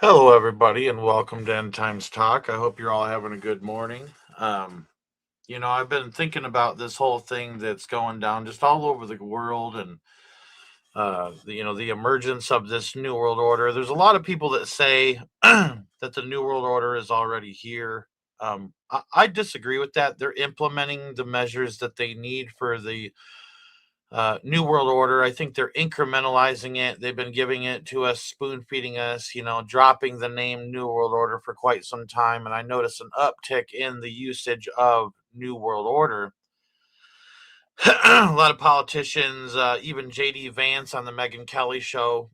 Hello, everybody, and welcome to End Times Talk. I hope you're all having a good morning. I've been thinking about this whole thing that's going down just all over the world, and the emergence of this new world order. There's a lot of people that say that the new world order is already here. I disagree with that. They're implementing the measures that they need for the New World Order. I think they're incrementalizing it. They've been giving it to us, spoon feeding us, dropping the name New World Order for quite some time. And I noticed an uptick in the usage of New World Order. A lot of politicians, even JD Vance on the Megyn Kelly show,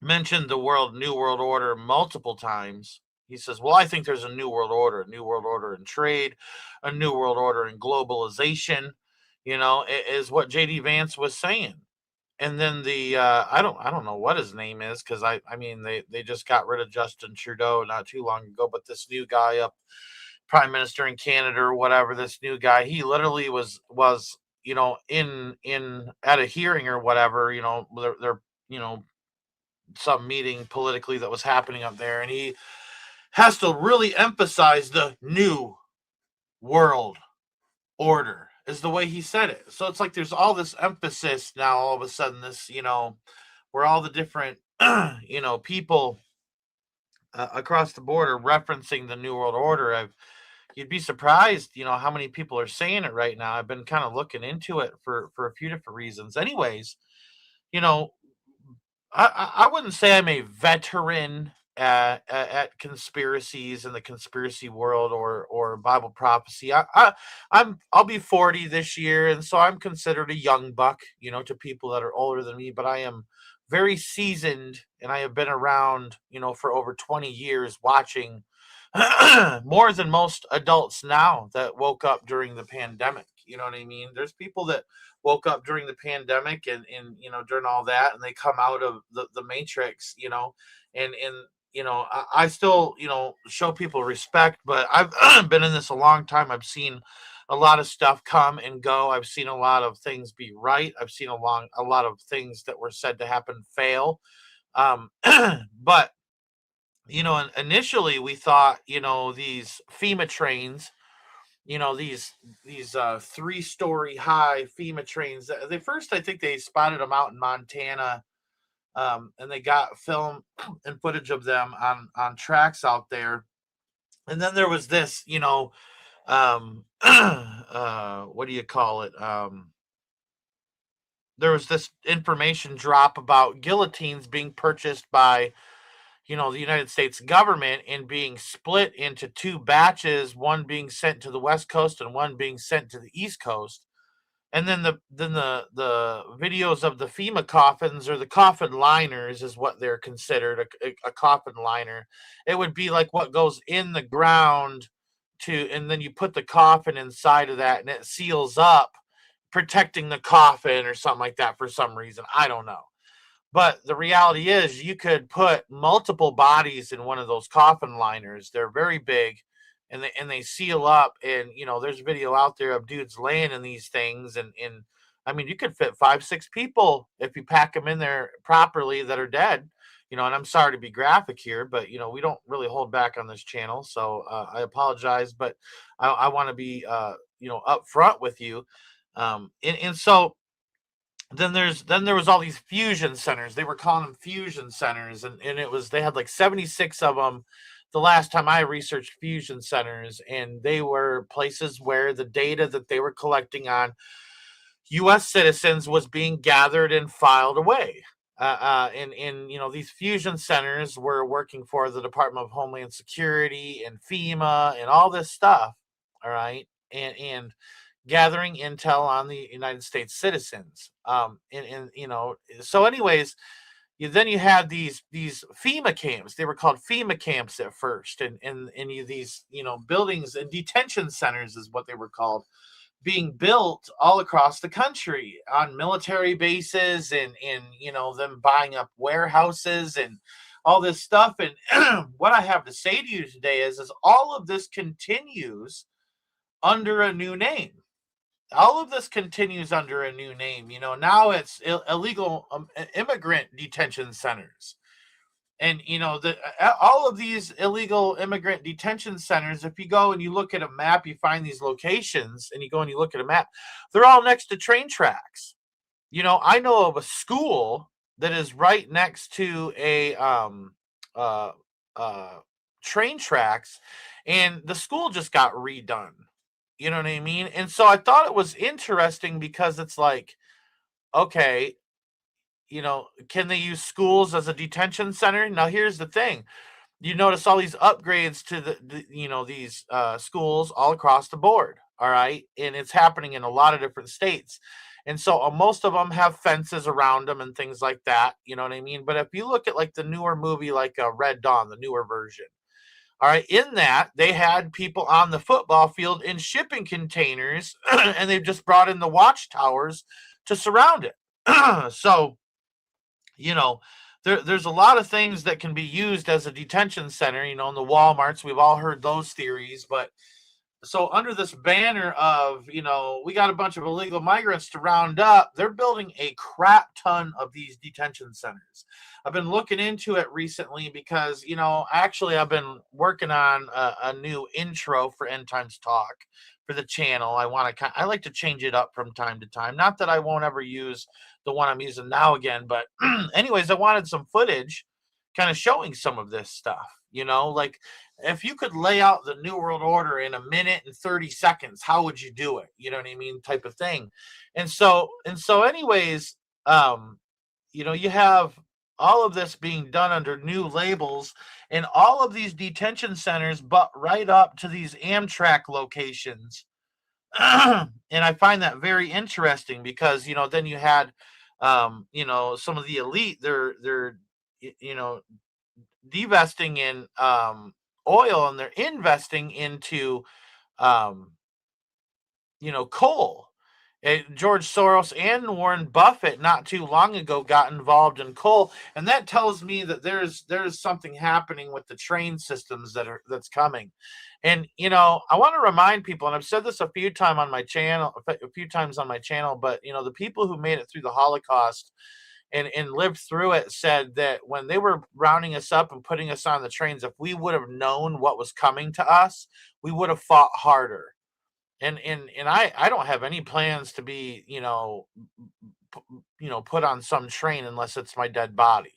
mentioned the New World Order multiple times. He says, well, I think there's a new world order in trade, a new world order in globalization, is what JD Vance was saying. And then I don't know what his name is, because I mean they just got rid of Justin Trudeau not too long ago, but this new guy up, prime minister in Canada or whatever, this new guy, he literally was in at a hearing or whatever, they're you know some meeting politically that was happening up there, and he has to really emphasize the new world order is the way he said it. So it's like there's all this emphasis now all of a sudden, this, where all the different people across the border referencing the new world order. You'd be surprised, how many people are saying it right now. I've been kind of looking into it for a few different reasons. Anyways, you know, I wouldn't say I'm a veteran at conspiracies in the conspiracy world or Bible prophecy. I'll be 40 this year, and so I'm considered a young buck, to people that are older than me. But I am very seasoned, and I have been around, for over 20 years, watching more than most adults now that woke up during the pandemic. You know what I mean? There's people that woke up during the pandemic and during all that, and they come out of the matrix, and I still, show people respect, but I've been in this a long time. I've seen a lot of stuff come and go. I've seen a lot of things be right. I've seen a lot of things that were said to happen fail. But initially we thought, these FEMA trains, these 3-story high FEMA trains. They first, I think they spotted them out in Montana, and they got film and footage of them on tracks out there. And then there was this, what do you call it? There was this information drop about guillotines being purchased by the United States government and being split into two batches, one being sent to the West Coast and one being sent to the East Coast. And then the videos of the FEMA coffins, or the coffin liners is what they're considered, a coffin liner. It would be like what goes in the ground and then you put the coffin inside of that and it seals up, protecting the coffin or something like that for some reason. I don't know. But the reality is, you could put multiple bodies in one of those coffin liners. They're very big, and they seal up. And there's video out there of dudes laying in these things, and I mean, you could fit 5, 6 people if you pack them in there properly that are dead. And I'm sorry to be graphic here, but we don't really hold back on this channel, so I apologize. But I want to be upfront with you, and so then there was all these fusion centers. They were calling them fusion centers, and it was, they had like 76 of them the last time I researched fusion centers, and they were places where the data that they were collecting on US citizens was being gathered and filed away. And these fusion centers were working for the Department of Homeland Security and FEMA and all this stuff. All right. And gathering intel on the United States citizens. And so anyways, you had these FEMA camps. They were called FEMA camps at first, and these buildings and detention centers is what they were called, being built all across the country on military bases, and them buying up warehouses and all this stuff. And what I have to say to you today is all of this continues under a new name. All of this continues under a new name. Now it's illegal immigrant detention centers. And all of these illegal immigrant detention centers, if you go and you look at a map, you find these locations, and you go and you look at a map, they're all next to train tracks. I know of a school that is right next to a uh uh train tracks, and the school just got redone. You know what I mean? And so I thought it was interesting because it's like, okay, can they use schools as a detention center? Now here's the thing. You notice all these upgrades to these schools all across the board. All right. And it's happening in a lot of different states. And so most of them have fences around them and things like that. You know what I mean? But if you look at like the newer movie, like Red Dawn, the newer version, all right, in that they had people on the football field in shipping containers, and they've just brought in the watchtowers to surround it. So, you know, there's a lot of things that can be used as a detention center, in the Walmarts. We've all heard those theories. But so under this banner of, we got a bunch of illegal migrants to round up, they're building a crap ton of these detention centers. I've been looking into it recently because, actually I've been working on a new intro for End Times Talk for the channel. I like to change it up from time to time. Not that I won't ever use the one I'm using now again, but anyways, I wanted some footage kind of showing some of this stuff, like if you could lay out the New World Order in a minute and 30 seconds, how would you do it? You know what I mean? Type of thing. And so anyways, you have all of this being done under new labels, and all of these detention centers, but right up to these Amtrak locations. And I find that very interesting because, then you had, some of the elite, they're, you know, divesting in oil, and they're investing into um, coal. George Soros and Warren Buffett not too long ago got involved in coal, and that tells me that there's something happening with the train systems that's coming. And I want to remind people, and I've said this a few times on my channel, but the people who made it through the Holocaust and lived through it said that when they were rounding us up and putting us on the trains, if we would have known what was coming to us, we would have fought harder. And I don't have any plans to be put on some train unless it's my dead body.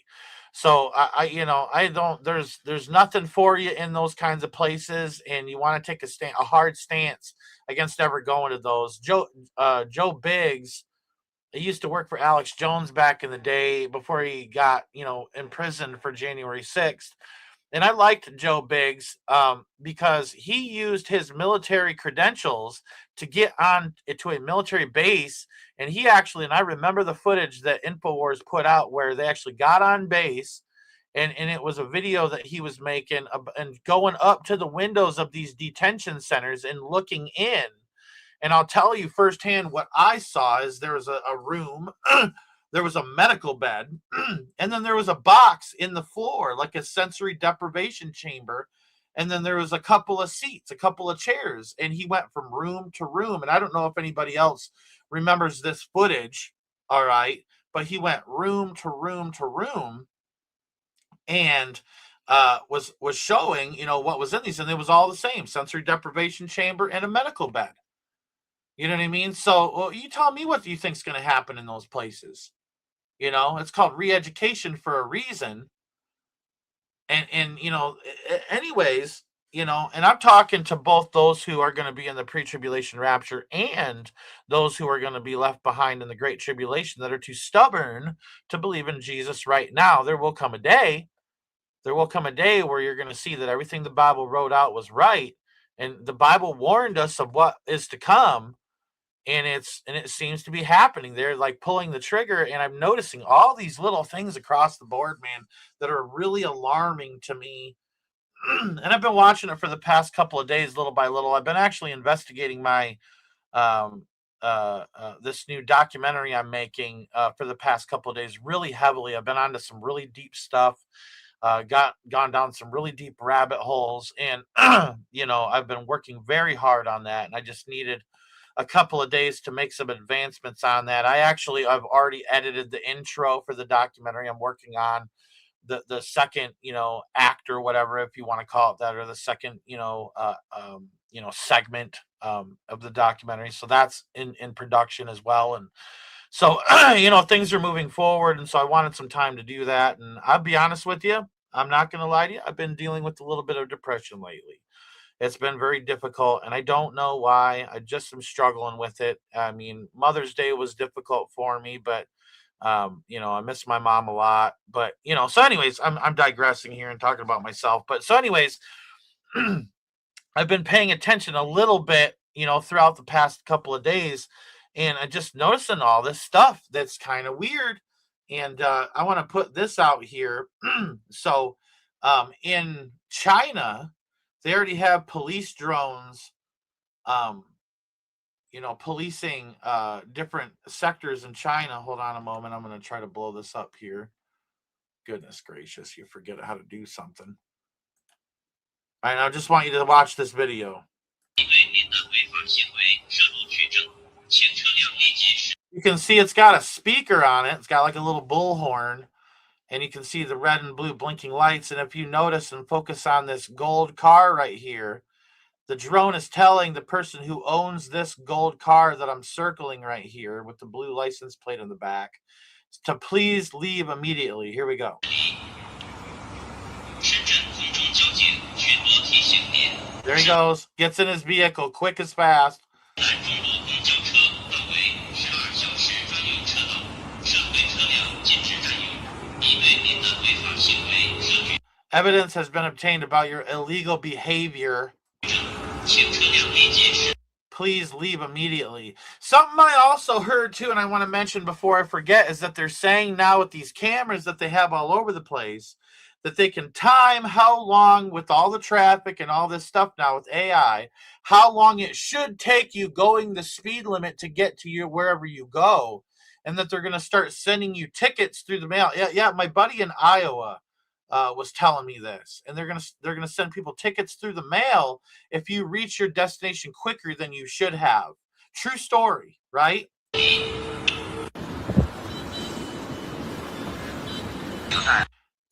So I don't, there's nothing for you in those kinds of places, and you want to take a hard stance against ever going to those. Joe Biggs, he used to work for Alex Jones back in the day before he got imprisoned for January 6th. And I liked Joe Biggs because he used his military credentials to get on to a military base. And I remember the footage that InfoWars put out where they actually got on base, and it was a video that he was making and going up to the windows of these detention centers and looking in. And I'll tell you firsthand what I saw is there was a room. There was a medical bed, and then there was a box in the floor, like a sensory deprivation chamber. And then there was a couple of seats, a couple of chairs, and he went from room to room. And I don't know if anybody else remembers this footage, all right, but he went room to room to room, and was showing, what was in these, and it was all the same: sensory deprivation chamber and a medical bed. You know what I mean? So, well, you tell me what you think's going to happen in those places. It's called re-education for a reason. And anyways, and I'm talking to both those who are going to be in the pre-tribulation rapture and those who are going to be left behind in the great tribulation that are too stubborn to believe in Jesus right now. There will come a day where you're going to see that everything the Bible wrote out was right, and the Bible warned us of what is to come. And it seems to be happening. They're like pulling the trigger, and I'm noticing all these little things across the board, man, that are really alarming to me. And I've been watching it for the past couple of days, little by little. I've been actually investigating my this new documentary I'm making for the past couple of days really heavily. I've been onto some really deep stuff, gone down some really deep rabbit holes, and I've been working very hard on that, and I just needed a couple of days to make some advancements on that. I've already edited the intro for the documentary I'm working on. the second, act or whatever, if you want to call it that, or the second, segment of the documentary. So that's in production as well. And so, things are moving forward. And so I wanted some time to do that. And I'll be honest with you, I'm not going to lie to you. I've been dealing with a little bit of depression lately. It's been very difficult, and I don't know why. I just am struggling with it. I mean, Mother's Day was difficult for me, but I miss my mom a lot. But so anyways, I'm digressing here and talking about myself. But so anyways, I've been paying attention a little bit, throughout the past couple of days, and I just noticing all this stuff that's kind of weird. And I want to put this out here. So, in China, they already have police drones, um, policing different sectors in China. Hold on a moment. I'm going to try to blow this up here. Goodness gracious, you forget how to do something. All right, I just want you to watch this video. You can see it's got a speaker on it. It's got like a little bullhorn, and you can see the red and blue blinking lights. And if you notice and focus on this gold car right here, the drone is telling the person who owns this gold car that I'm circling right here with the blue license plate in the back to please leave immediately. Here we go. There he goes. Gets in his vehicle quick as fast. Evidence has been obtained about your illegal behavior. Please leave immediately. Something I also heard too, and I want to mention before I forget, is that they're saying now with these cameras that they have all over the place, that they can time how long, with all the traffic and all this stuff now with AI, how long it should take you going the speed limit to get to you wherever you go, and that they're going to start sending you tickets through the mail. Yeah, my buddy in Iowa was telling me this, and they're gonna send people tickets through the mail if you reach your destination quicker than you should have. True story, right?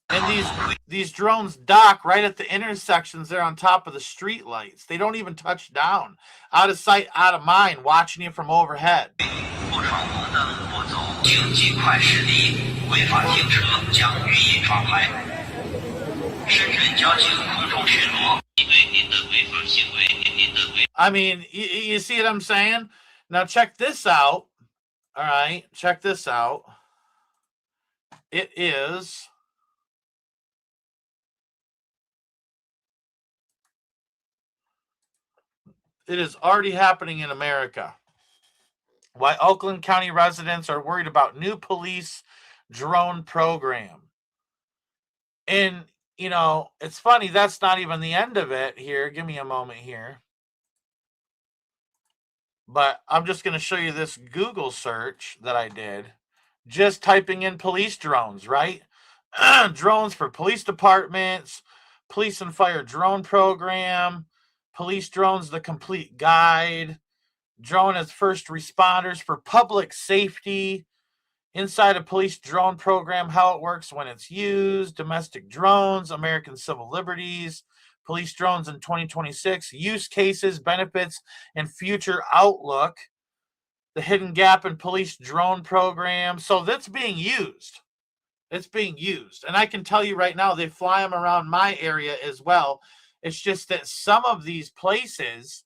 And these drones dock right at the intersections there on top of the street lights. They don't even touch down. Out of sight, out of mind, watching you from overhead. I mean, you see what I'm saying? Now check this out. All right, check this out. It is already happening in America. Why Oakland County residents are worried about new police drone program. And, it's funny, that's not even the end of it here. Give me a moment here. But I'm just going to show you this Google search that I did. Just typing in police drones, right? Drones for police departments, police and fire drone program, police drones, the complete guide, drone as first responders for public safety, inside a police drone program, how it works when it's used, domestic drones, American civil liberties, police drones in 2026, use cases, benefits, and future outlook, the hidden gap in police drone program. So that's being used. It's being used. And I can tell you right now, they fly them around my area as well. It's just that some of these places,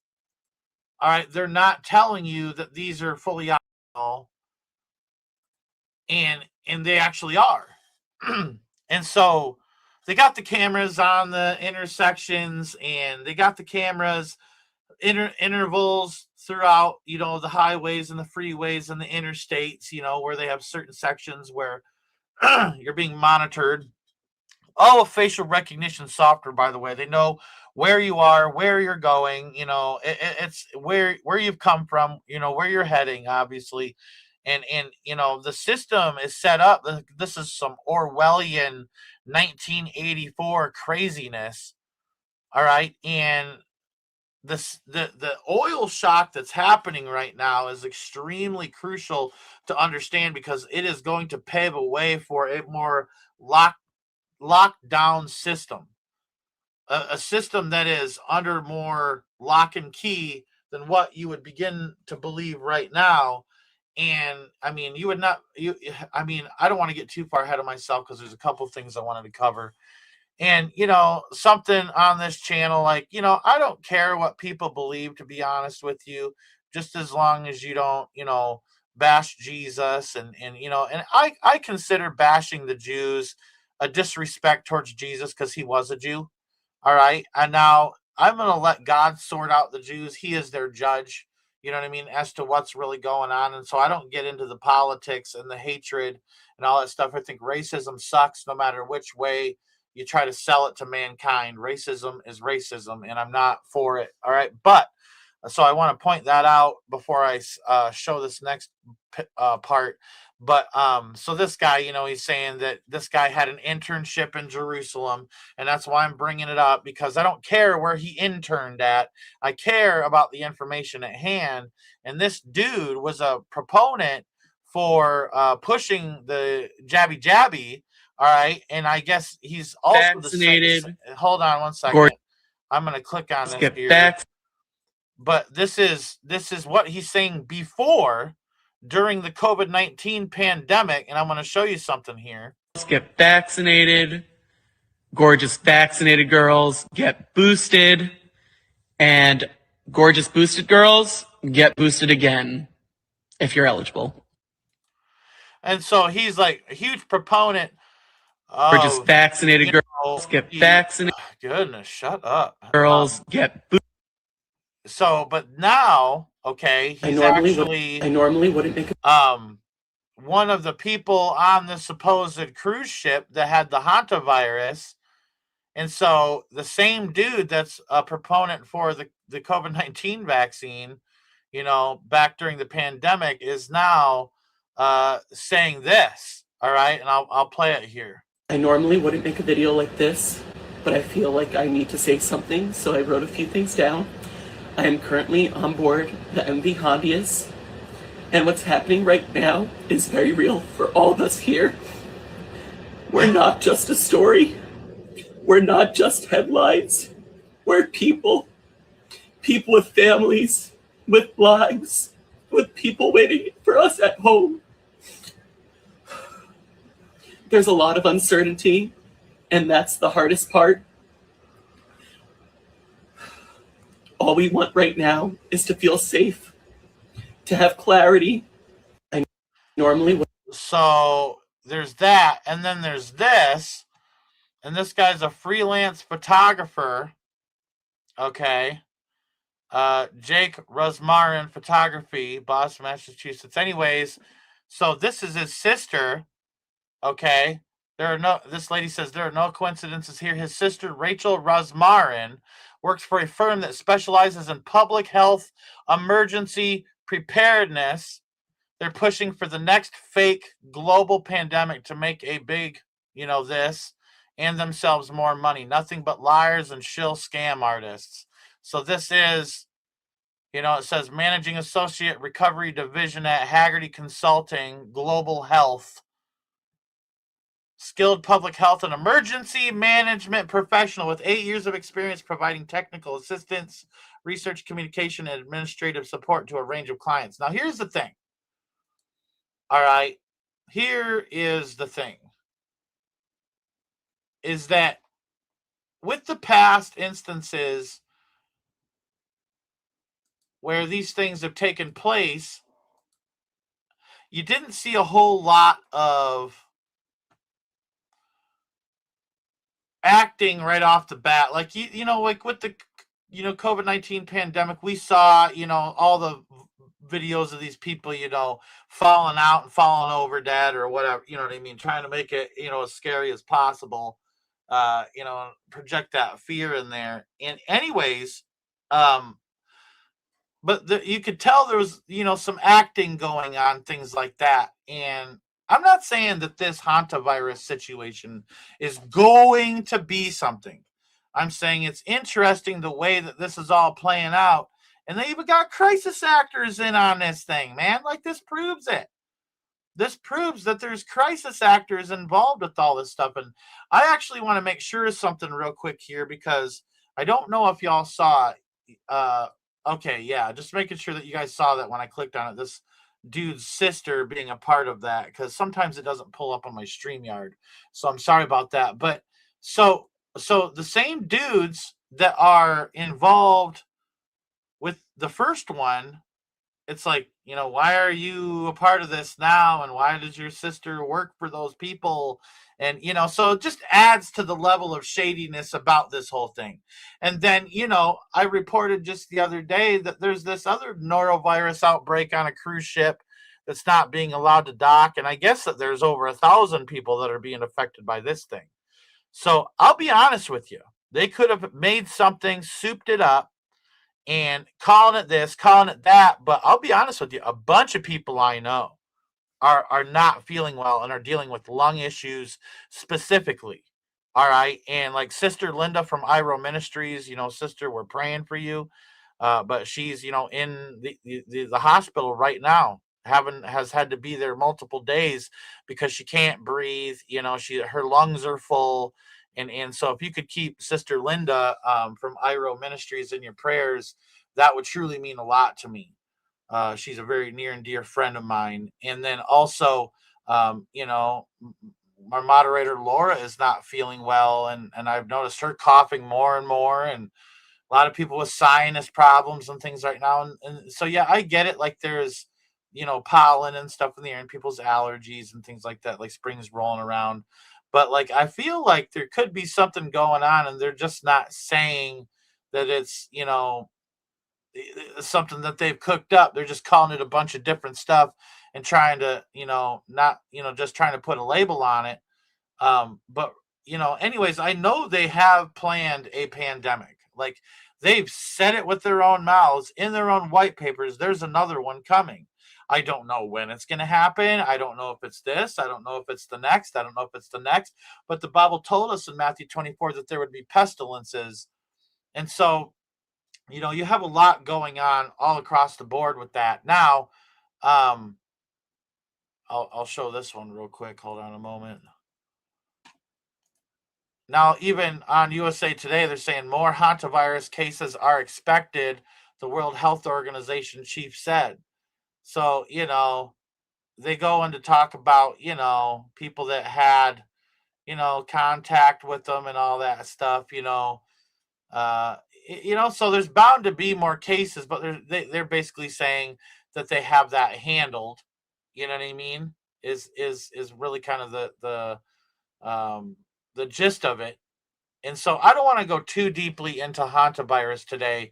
all right, they're not telling you that these are fully optional. And they actually are. And so they got the cameras on the intersections, and they got the cameras intervals throughout, the highways and the freeways and the interstates, where they have certain sections where you're being monitored. All of facial recognition software, by the way. They know where you are, where you're going, it's where you've come from, where you're heading, obviously. And the system is set up. This is some Orwellian 1984 craziness. All right. And the oil shock that's happening right now is extremely crucial to understand, because it is going to pave a way for a more lockdown system, a system that is under more lock and key than what you would begin to believe right now. And I mean, you would not, you, I mean, I don't want to get too far ahead of myself because there's a couple things I wanted to cover. And, something on this channel, like, I don't care what people believe, to be honest with you, just as long as you don't, bash Jesus. And I consider bashing the Jews a disrespect towards Jesus because he was a Jew. All right. And now I'm going to let God sort out the Jews. He is their judge, you know what I mean, as to what's really going on. And so I don't get into the politics and the hatred and all that stuff. I think racism sucks no matter which way you try to sell it to mankind. Racism is racism, and I'm not for it. All right. But so I want to point that out before I show this next part. But so this guy, he's saying that this guy had an internship in Jerusalem, and that's why I'm bringing it up, because I don't care where he interned at. I care about the information at hand. And this dude was a proponent for pushing the jabby jabby. All right, and I guess he's also vaccinated. Hold on one second. I'm going to click on this here. But this is what he's saying before, during the COVID-19 pandemic, and I'm going to show you something here. Get vaccinated. Gorgeous vaccinated girls get boosted, and gorgeous boosted girls get boosted again if you're eligible. And so he's like a huge proponent of, gorgeous vaccinated girls get vaccinated. Goodness, shut up. Girls get boosted. So, but now, okay, he's I normally wouldn't make one of the people on the supposed cruise ship that had the hantavirus. And so the same dude that's a proponent for the COVID-19 vaccine, back during the pandemic, is now saying this. All right, and I'll play it here. I normally wouldn't make a video like this, but I feel like I need to say something, so I wrote a few things down. I am currently on board the MV Hondius, and what's happening right now is very real for all of us here. We're not just a story. We're not just headlines. We're people with families, with lives, with people waiting for us at home. There's a lot of uncertainty, and that's the hardest part. All we want right now is to feel safe, to have clarity. I normally would. So there's that, and then there's this, and this guy's a freelance photographer. Okay. Jake Rosmarin Photography, Boston, Massachusetts. Anyways, so this is his sister. Okay. This lady says there are no coincidences here. His sister, Rachel Rosmarin, works for a firm that specializes in public health emergency preparedness. They're pushing for the next fake global pandemic to make a big, this, and themselves more money. Nothing but liars and shill scam artists. So this is, it says managing associate recovery division at Haggerty Consulting, Global Health. Skilled public health and emergency management professional with 8 years of experience providing technical assistance, research, communication, and administrative support to a range of clients. Now, here's the thing. All right. Here is the thing. Is that with the past instances where these things have taken place, you didn't see a whole lot of acting right off the bat. Like, like with the, COVID-19 pandemic, we saw, all the videos of these people, falling out and falling over dead or whatever, you know what I mean? Trying to make it, as scary as possible, project that fear in there. And anyways, but you could tell there was, some acting going on, things like that. And I'm not saying that this hantavirus situation is going to be something. I'm saying it's interesting the way that this is all playing out. And they even got crisis actors in on this thing, man. Like, this proves it. this proves that there's crisis actors involved with all this stuff. And I actually want to make sure of something real quick here, because I don't know if y'all saw it. Okay, yeah, just making sure that you guys saw that when I clicked on it, this dude's sister being a part of that, because sometimes it doesn't pull up on my StreamYard. So I'm sorry about that. But so the same dudes that are involved with the first one, it's like, why are you a part of this now? And why does your sister work for those people? And, so it just adds to the level of shadiness about this whole thing. And then, I reported just the other day that there's this other norovirus outbreak on a cruise ship that's not being allowed to dock. And I guess that there's over 1,000 people that are being affected by this thing. So I'll be honest with you. They could have made something, souped it up, and calling it this, calling it that. But I'll be honest with you, a bunch of people I know are not feeling well and are dealing with lung issues specifically. All right. And like Sister Linda from Iro Ministries, sister, we're praying for you. But she's, in the hospital right now, has had to be there multiple days because she can't breathe. Her lungs are full. And so if you could keep Sister Linda from Iro Ministries in your prayers, that would truly mean a lot to me. She's a very near and dear friend of mine. And then also, our moderator Laura is not feeling well, and I've noticed her coughing more and more, and a lot of people with sinus problems and things right now. And so, yeah, I get it. Like there's, pollen and stuff in the air and people's allergies and things like that, like spring's rolling around. But like, I feel like there could be something going on, and they're just not saying that it's, something that they've cooked up. They're just calling it a bunch of different stuff and trying to, not, just trying to put a label on it. But, anyways, I know they have planned a pandemic. Like they've said it with their own mouths in their own white papers. There's another one coming. I don't know when it's going to happen. I don't know if it's this. I don't know if it's the next. I don't know if it's the next. But the Bible told us in Matthew 24 that there would be pestilences. And so, you have a lot going on all across the board with that. Now, I'll show this one real quick. Hold on a moment. Now, even on USA Today, they're saying more hantavirus cases are expected, the World Health Organization chief said. So, they go in to talk about, people that had, contact with them and all that stuff, so there's bound to be more cases, but they're basically saying that they have that handled. You know what I mean? Is really kind of the gist of it. And so I don't want to go too deeply into hantavirus today,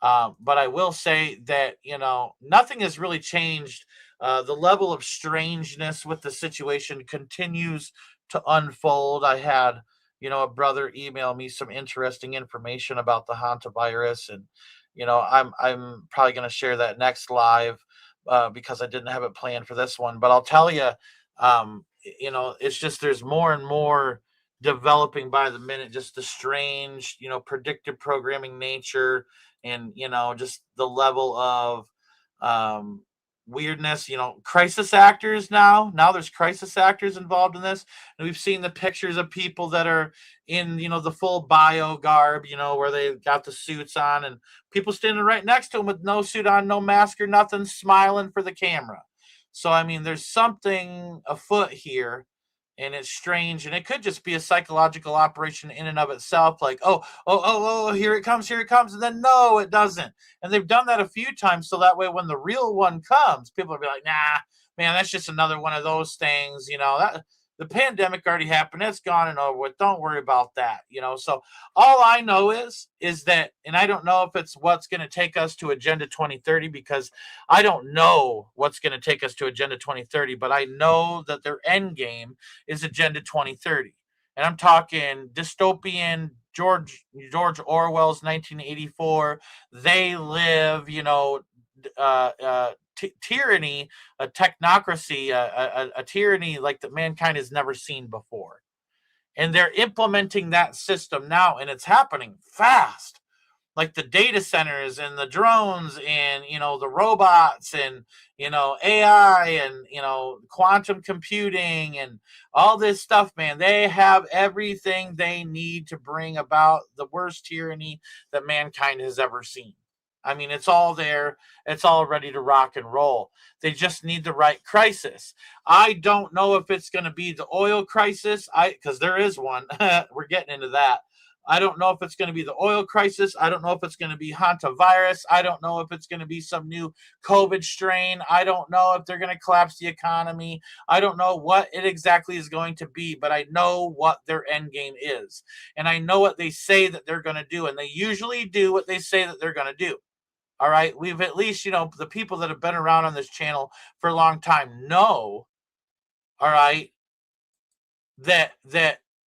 but I will say that nothing has really changed. The level of strangeness with the situation continues to unfold. I had a brother email me some interesting information about the hantavirus, and I'm probably going to share that next live because I didn't have it planned for this one. But I'll tell you, it's just there's more and more developing by the minute. Just the strange, predictive programming nature, and just the level of weirdness. Crisis actors now there's crisis actors involved in this, and we've seen the pictures of people that are in the full bio garb, where they've got the suits on, and people standing right next to them with no suit on, no mask or nothing, smiling for the camera. So I mean, there's something afoot here, and it's strange, and it could just be a psychological operation in and of itself, like oh, here it comes, and then no, it doesn't. And they've done that a few times, so that way when the real one comes, people will be like, nah, man, that's just another one of those things. That the pandemic already happened, it's gone and over with, don't worry about that. So all I know is that, and I don't know if it's what's going to take us to Agenda 2030, because I don't know what's going to take us to Agenda 2030, but I know that their end game is Agenda 2030. And I'm talking dystopian George Orwell's 1984. They live, tyranny, a technocracy, a tyranny like that mankind has never seen before. And they're implementing that system now, and it's happening fast. like the data centers and the drones and, the robots and, AI and, quantum computing and all this stuff, man. They have everything they need to bring about the worst tyranny that mankind has ever seen. I mean, it's all there. It's all ready to rock and roll. They just need the right crisis. I don't know if it's going to be the oil crisis, because there is one. We're getting into that. I don't know if it's going to be the oil crisis. I don't know if it's going to be hantavirus. I don't know if it's going to be some new COVID strain. I don't know if they're going to collapse the economy. I don't know what it exactly is going to be, but I know what their end game is. And I know what they say that they're going to do. And they usually do what they say that they're going to do. All right. We've at least, the people that have been around on this channel for a long time know, all right, that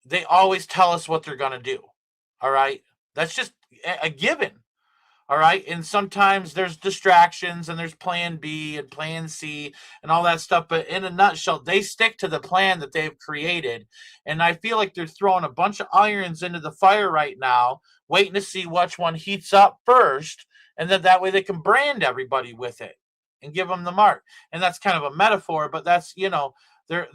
they always tell us what they're going to do. All right. That's just a given. All right. And sometimes there's distractions and there's plan B and plan C and all that stuff. But in a nutshell, they stick to the plan that they've created. And I feel like they're throwing a bunch of irons into the fire right now, waiting to see which one heats up first. And then that way they can brand everybody with it and give them the mark. And that's kind of a metaphor, but that's, they're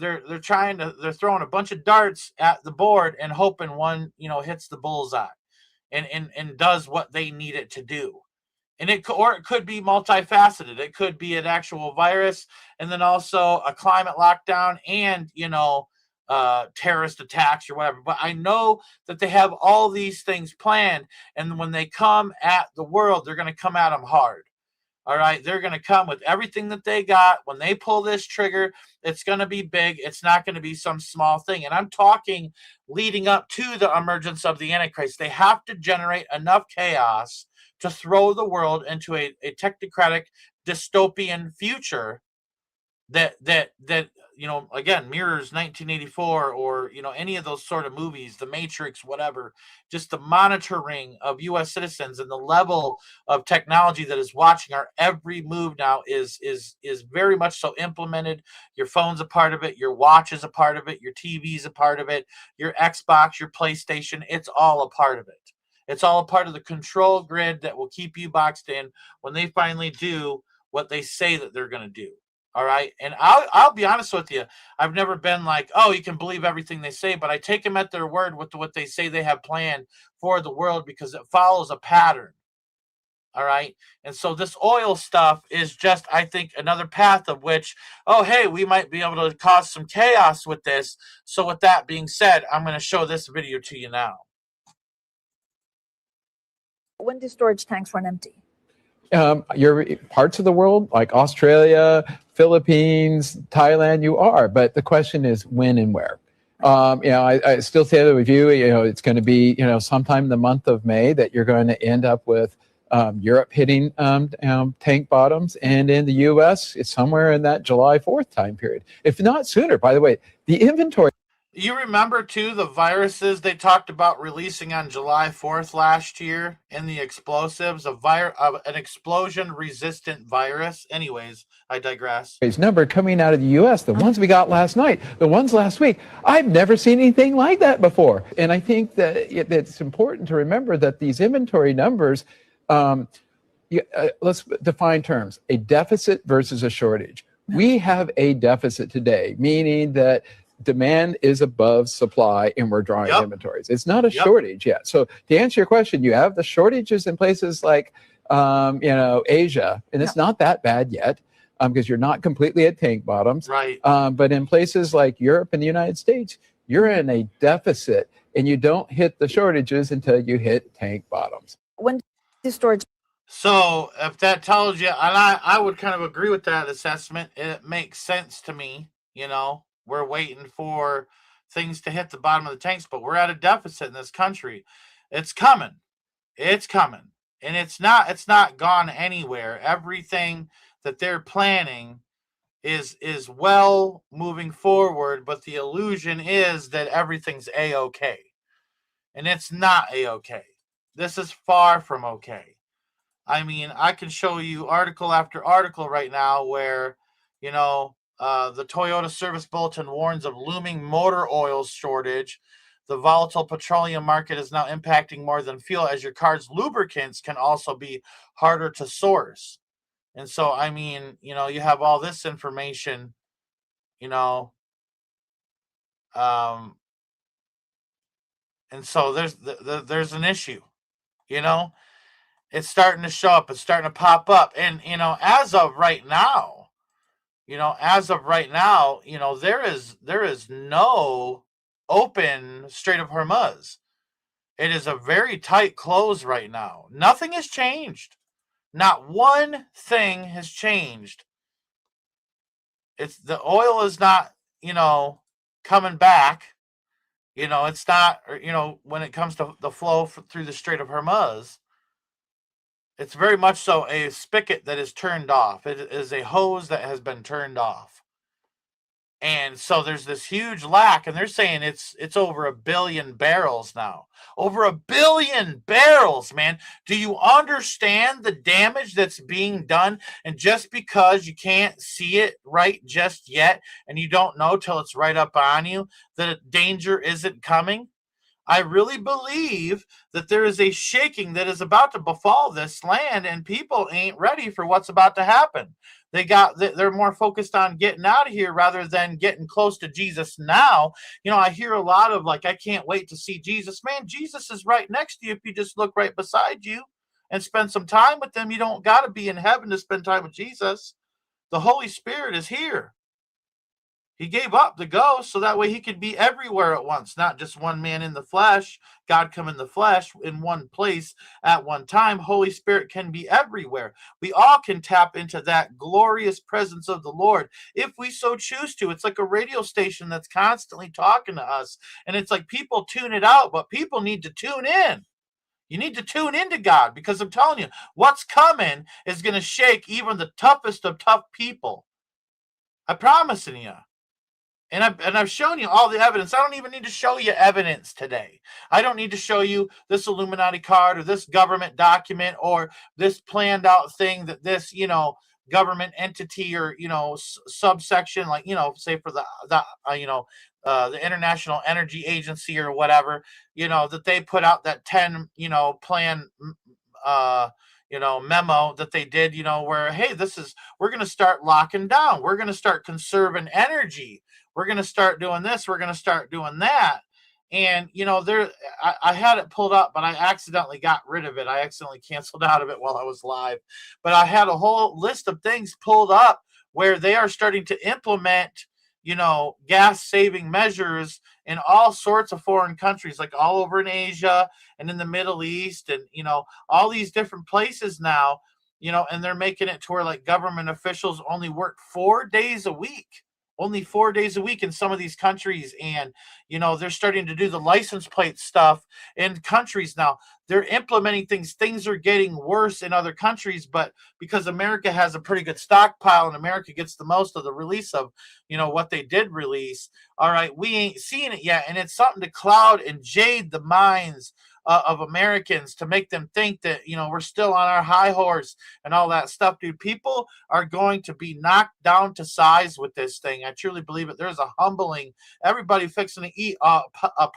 throwing a bunch of darts at the board and hoping one, hits the bullseye and does what they need it to do. And it could be multifaceted. It could be an actual virus and then also a climate lockdown and, terrorist attacks or whatever. But I know that they have all these things planned. And when they come at the world, they're going to come at them hard. All right. They're going to come with everything that they got. When they pull this trigger, it's going to be big. It's not going to be some small thing. And I'm talking leading up to the emergence of the Antichrist. They have to generate enough chaos to throw the world into a technocratic dystopian future that again, mirrors 1984 or, any of those sort of movies, The Matrix, whatever. Just the monitoring of U.S. citizens and the level of technology that is watching our every move now is very much so implemented. Your phone's a part of it. Your watch is a part of it. Your TV's a part of it. Your Xbox, your PlayStation, it's all a part of it. It's all a part of the control grid that will keep you boxed in when they finally do what they say that they're going to do. All right. And I'll be honest with you. I've never been like, oh, you can believe everything they say, but I take them at their word with what they say they have planned for the world because it follows a pattern. All right. And so this oil stuff is just, I think, another path of which, oh, hey, we might be able to cause some chaos with this. So with that being said, I'm going to show this video to you now. When do storage tanks run empty? Your parts of the world like Australia, Philippines, Thailand, you are, but the question is when and where. I still say that with you, it's going to be, sometime in the month of May that you're going to end up with Europe hitting tank bottoms, and in the U.S. it's somewhere in that July 4th time period, if not sooner. By the way, the inventory. You remember, too, the viruses they talked about releasing on July 4th last year in the explosives, of an explosion-resistant virus? Anyways, I digress. Number coming out of the U.S., the ones we got last night, the ones last week, I've never seen anything like that before. And I think that it's important to remember that these inventory numbers, let's define terms, a deficit versus a shortage. We have a deficit today, meaning that demand is above supply and we're drawing inventories. It's not a shortage yet. So to answer your question, you have the shortages in places like, Asia, and it's not that bad yet because you're not completely at tank bottoms. Right. But in places like Europe and the United States, you're in a deficit and you don't hit the shortages until you hit tank bottoms. When do storage? So if that tells you, and I would kind of agree with that assessment, it makes sense to me, We're waiting for things to hit the bottom of the tanks, but we're at a deficit in this country. It's coming. It's coming. And it's not gone anywhere. Everything that they're planning is well moving forward, but the illusion is that everything's A-okay. And it's not A-okay. This is far from okay. I mean, I can show you article after article right now where, the Toyota Service Bulletin warns of looming motor oil shortage. The volatile petroleum market is now impacting more than fuel, as your car's lubricants can also be harder to source. And so, I mean, you have all this information, you know, um, and so there's an issue, you know. It's starting to show up. It's starting to pop up, and as of right now, there is no open Strait of Hormuz. It is a very tight close right now. Nothing has changed. Not one thing has changed. It's the oil is not, coming back. It's not, when it comes to the flow through the Strait of Hormuz, it's very much so a spigot that is turned off. It is a hose that has been turned off. And so there's this huge lack, and they're saying it's over 1 billion barrels now. Over 1 billion barrels, man. Do you understand the damage that's being done? And just because you can't see it right just yet, and you don't know till it's right up on you, that danger isn't coming? I really believe that there is a shaking that is about to befall this land, and people ain't ready for what's about to happen. They're more focused on getting out of here rather than getting close to Jesus now. I hear a lot of I can't wait to see Jesus. Man, Jesus is right next to you if you just look right beside you and spend some time with him. You don't got to be in heaven to spend time with Jesus. The Holy Spirit is here. He gave up the ghost so that way he could be everywhere at once, not just one man in the flesh. God come in the flesh in one place at one time. Holy Spirit can be everywhere. We all can tap into that glorious presence of the Lord if we so choose to. It's like a radio station that's constantly talking to us, and it's like people tune it out, but people need to tune in. You need to tune into God, because I'm telling you, what's coming is going to shake even the toughest of tough people. I'm promising you. And I've shown you all the evidence. I don't even need to show you evidence today. I don't need to show you this Illuminati card or this government document or this planned out thing that this, government entity or, subsection, say for the International Energy Agency or whatever, that they put out that 10, plan, memo that they did, where, hey, we're going to start locking down. We're going to start conserving energy. We're going to start doing this. We're going to start doing that. And, I had it pulled up, but I accidentally got rid of it. I accidentally canceled out of it while I was live. But I had a whole list of things pulled up where they are starting to implement, gas saving measures in all sorts of foreign countries, like all over in Asia and in the Middle East and, all these different places now, and they're making it to where government officials only work 4 days a week. Only 4 days a week in some of these countries. And, they're starting to do the license plate stuff in countries now. They're implementing things. Things are getting worse in other countries, but because America has a pretty good stockpile and America gets the most of the release of, what they did release. All right, we ain't seen it yet. And it's something to cloud and jade the minds of Americans to make them think that, we're still on our high horse and all that stuff, dude. People are going to be knocked down to size with this thing. I truly believe it. There's a humbling. Everybody fixing to eat a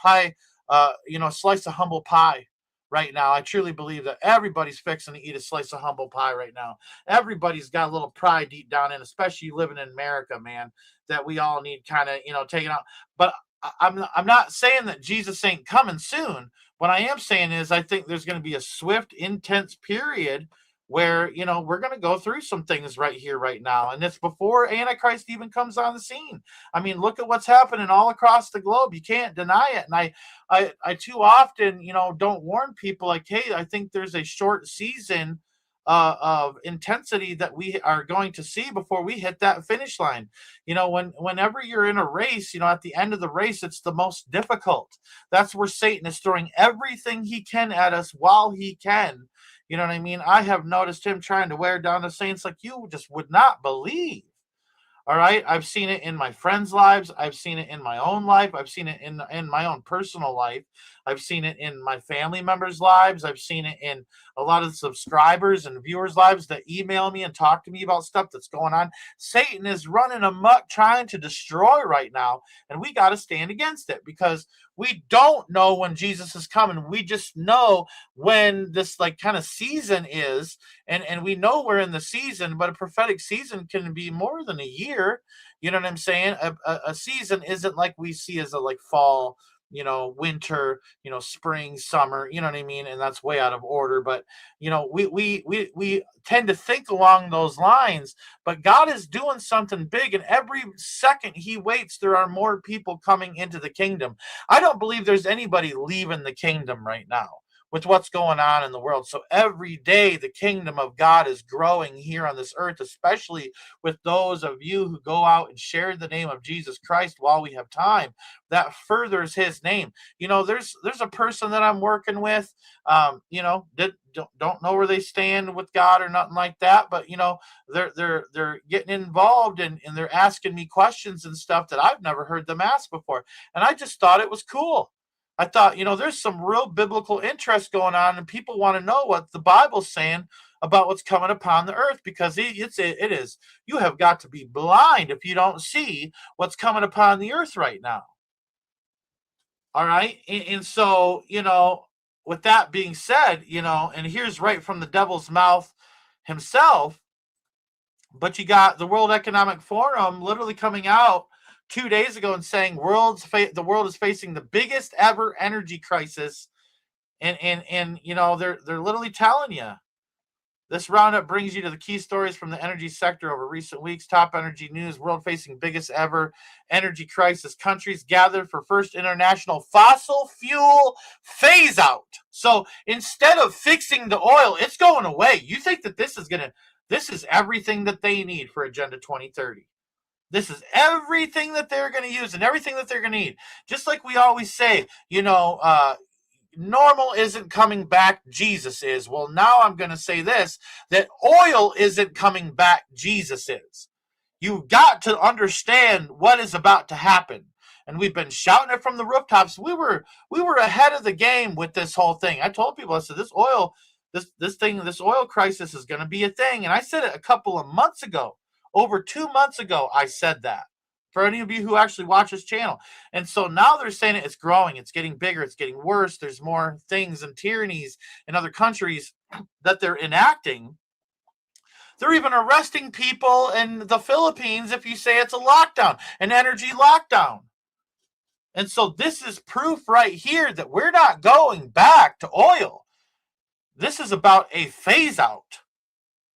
pie, a slice of humble pie right now. I truly believe that everybody's fixing to eat a slice of humble pie right now. Everybody's got a little pride deep down in, especially living in America, man, that we all need kind of, taking out. But I'm not saying that Jesus ain't coming soon. What I am saying is I think there's going to be a swift, intense period where, we're going to go through some things right here, right now. And it's before Antichrist even comes on the scene. I mean, look at what's happening all across the globe. You can't deny it. And I too often, don't warn people like, hey, I think there's a short season of intensity that we are going to see before we hit that finish line. Whenever you're in a race, at the end of the race, it's the most difficult. That's where Satan is throwing everything he can at us while he can. You know what I mean? I have noticed him trying to wear down the saints like you just would not believe. All right. I've seen it in my friends' lives. I've seen it in my own life. I've seen it in my own personal life. I've seen it in my family members' lives. I've seen it in a lot of subscribers and viewers' lives that email me and talk to me about stuff that's going on. Satan is running amok trying to destroy right now, and we got to stand against it because we don't know when Jesus is coming. We just know when this like kind of season is, and we know we're in the season, but a prophetic season can be more than a year. You know what I'm saying? A season isn't like we see as a like fall, winter, spring, summer, you know what I mean? And that's way out of order. But we tend to think along those lines, but God is doing something big, and every second he waits, there are more people coming into the kingdom. I don't believe there's anybody leaving the kingdom right now with what's going on in the world. So every day the kingdom of God is growing here on this earth, especially with those of you who go out and share the name of Jesus Christ while we have time. That furthers his name. There's a person that I'm working with, that don't know where they stand with God or nothing like that, but they're getting involved and they're asking me questions and stuff that I've never heard them ask before. And I just thought it was cool. I thought, there's some real biblical interest going on, and people want to know what the Bible's saying about what's coming upon the earth, because it is. You have got to be blind if you don't see what's coming upon the earth right now. All right. And so, with that being said, and here's right from the devil's mouth himself, but you got the World Economic Forum literally coming out 2 days ago and saying the world is facing the biggest ever energy crisis, and they're literally telling you. This roundup brings you to the key stories from the energy sector over recent weeks. Top energy news: world facing biggest ever energy crisis. Countries gathered for first international fossil fuel phase out. So instead of fixing the oil, it's going away. You think that this is everything that they need for Agenda 2030. This is everything that they're going to use and everything that they're going to need. Just like we always say, normal isn't coming back, Jesus is. Well, now I'm going to say this, that oil isn't coming back, Jesus is. You've got to understand what is about to happen. And we've been shouting it from the rooftops. We were ahead of the game with this whole thing. I told people, I said, this oil crisis is going to be a thing. And I said it a couple of months ago. Over 2 months ago, I said that. For any of you who actually watch this channel. And so now they're saying it's growing. It's getting bigger. It's getting worse. There's more things and tyrannies in other countries that they're enacting. They're even arresting people in the Philippines if you say it's a lockdown, an energy lockdown. And so this is proof right here that we're not going back to oil. This is about a phase out.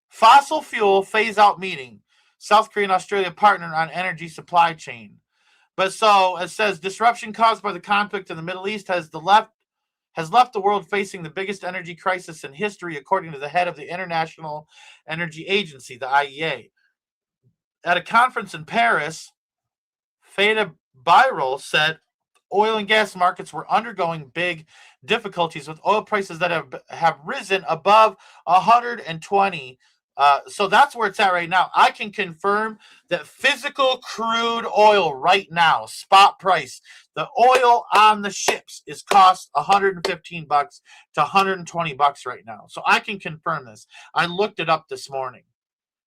Fossil fuel phase out meeting. South Korea and Australia partner on energy supply chain. But so it says disruption caused by the conflict in the Middle East has left the world facing the biggest energy crisis in history, according to the head of the International Energy Agency, the IEA. At a conference in Paris, Fatih Birol said oil and gas markets were undergoing big difficulties with oil prices that have risen above 120. So that's where it's at right now. I can confirm that physical crude oil right now, spot price, the oil on the ships is cost $115 to $120 right now. So I can confirm this. I looked it up this morning.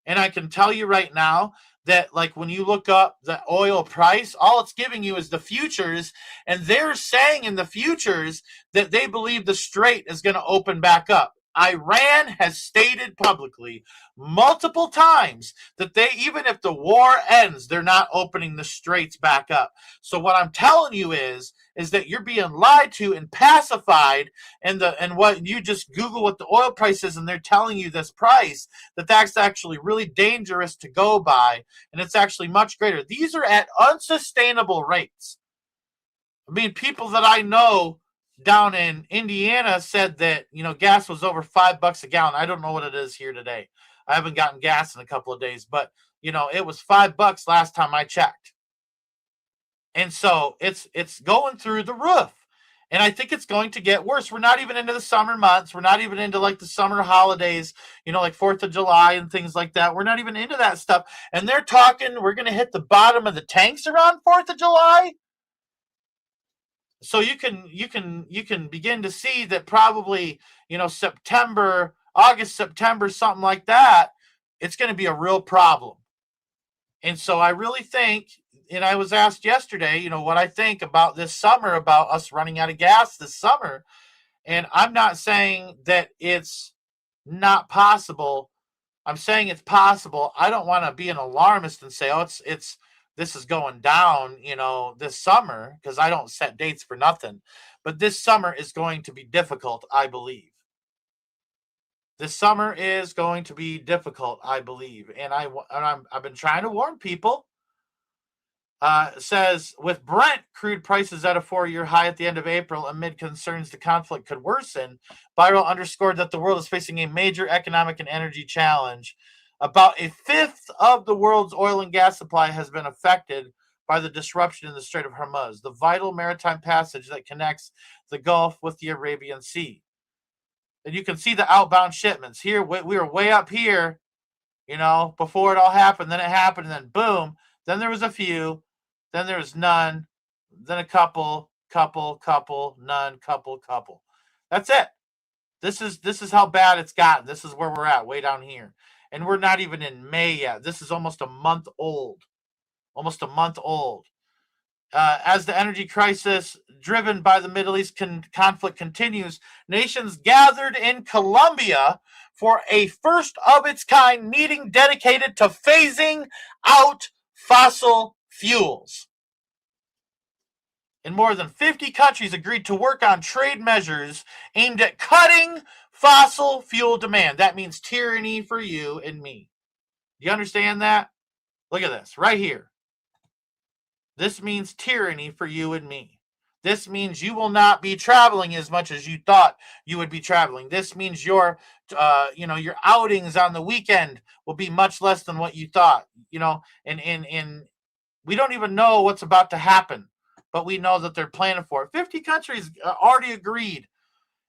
And I can tell you right now that, like, when you look up the oil price, all it's giving you is the futures. And they're saying in the futures that they believe the strait is going to open back up. Iran has stated publicly multiple times that even if the war ends, they're not opening the straits back up. So what I'm telling you is that you're being lied to and pacified, and what you just Google what the oil price is, and they're telling you this price, that's actually really dangerous to go by, and it's actually much greater. These are at unsustainable rates. I mean, people that I know down in Indiana said that, gas was over $5 a gallon. I don't know what it is here today. I haven't gotten gas in a couple of days, but it was $5 last time I checked. And so it's going through the roof. And I think it's going to get worse. We're not even into the summer months. We're not even into like the summer holidays, like 4th of July and things like that. We're not even into that stuff. And they're talking, we're going to hit the bottom of the tanks around 4th of July. So you can begin to see that probably, September, August, September, something like that, it's going to be a real problem. And so I really think, and I was asked yesterday, what I think about this summer, about us running out of gas this summer. And I'm not saying that it's not possible. I'm saying it's possible. I don't want to be an alarmist and say, oh, this is going down, this summer, because I don't set dates for nothing. But this summer is going to be difficult, I believe. This summer is going to be difficult, I believe. And I've been trying to warn people. Says, with Brent crude prices at a 4-year high at the end of April amid concerns the conflict could worsen, Byral underscored that the world is facing a major economic and energy challenge. About a fifth of the world's oil and gas supply has been affected by the disruption in the Strait of Hormuz, the vital maritime passage that connects the Gulf with the Arabian Sea. And you can see the outbound shipments. Here, we were way up here, before it all happened. Then it happened, and then boom. Then there was a few. Then there was none. Then a couple, none, couple. That's it. This is how bad it's gotten. This is where we're at, way down here. And we're not even in May yet. This is almost a month old. As the energy crisis driven by the Middle East conflict continues, nations gathered in Colombia for a first-of-its-kind meeting dedicated to phasing out fossil fuels. And more than 50 countries agreed to work on trade measures aimed at cutting fossil fuel demand. That means tyranny for you and me. Do you understand that? Look at this right here. This means tyranny for you and me. This means you will not be traveling as much as you thought you would be traveling. This means your outings on the weekend will be much less than what you thought. And we don't even know what's about to happen, but we know that they're planning for it. 50 countries already agreed,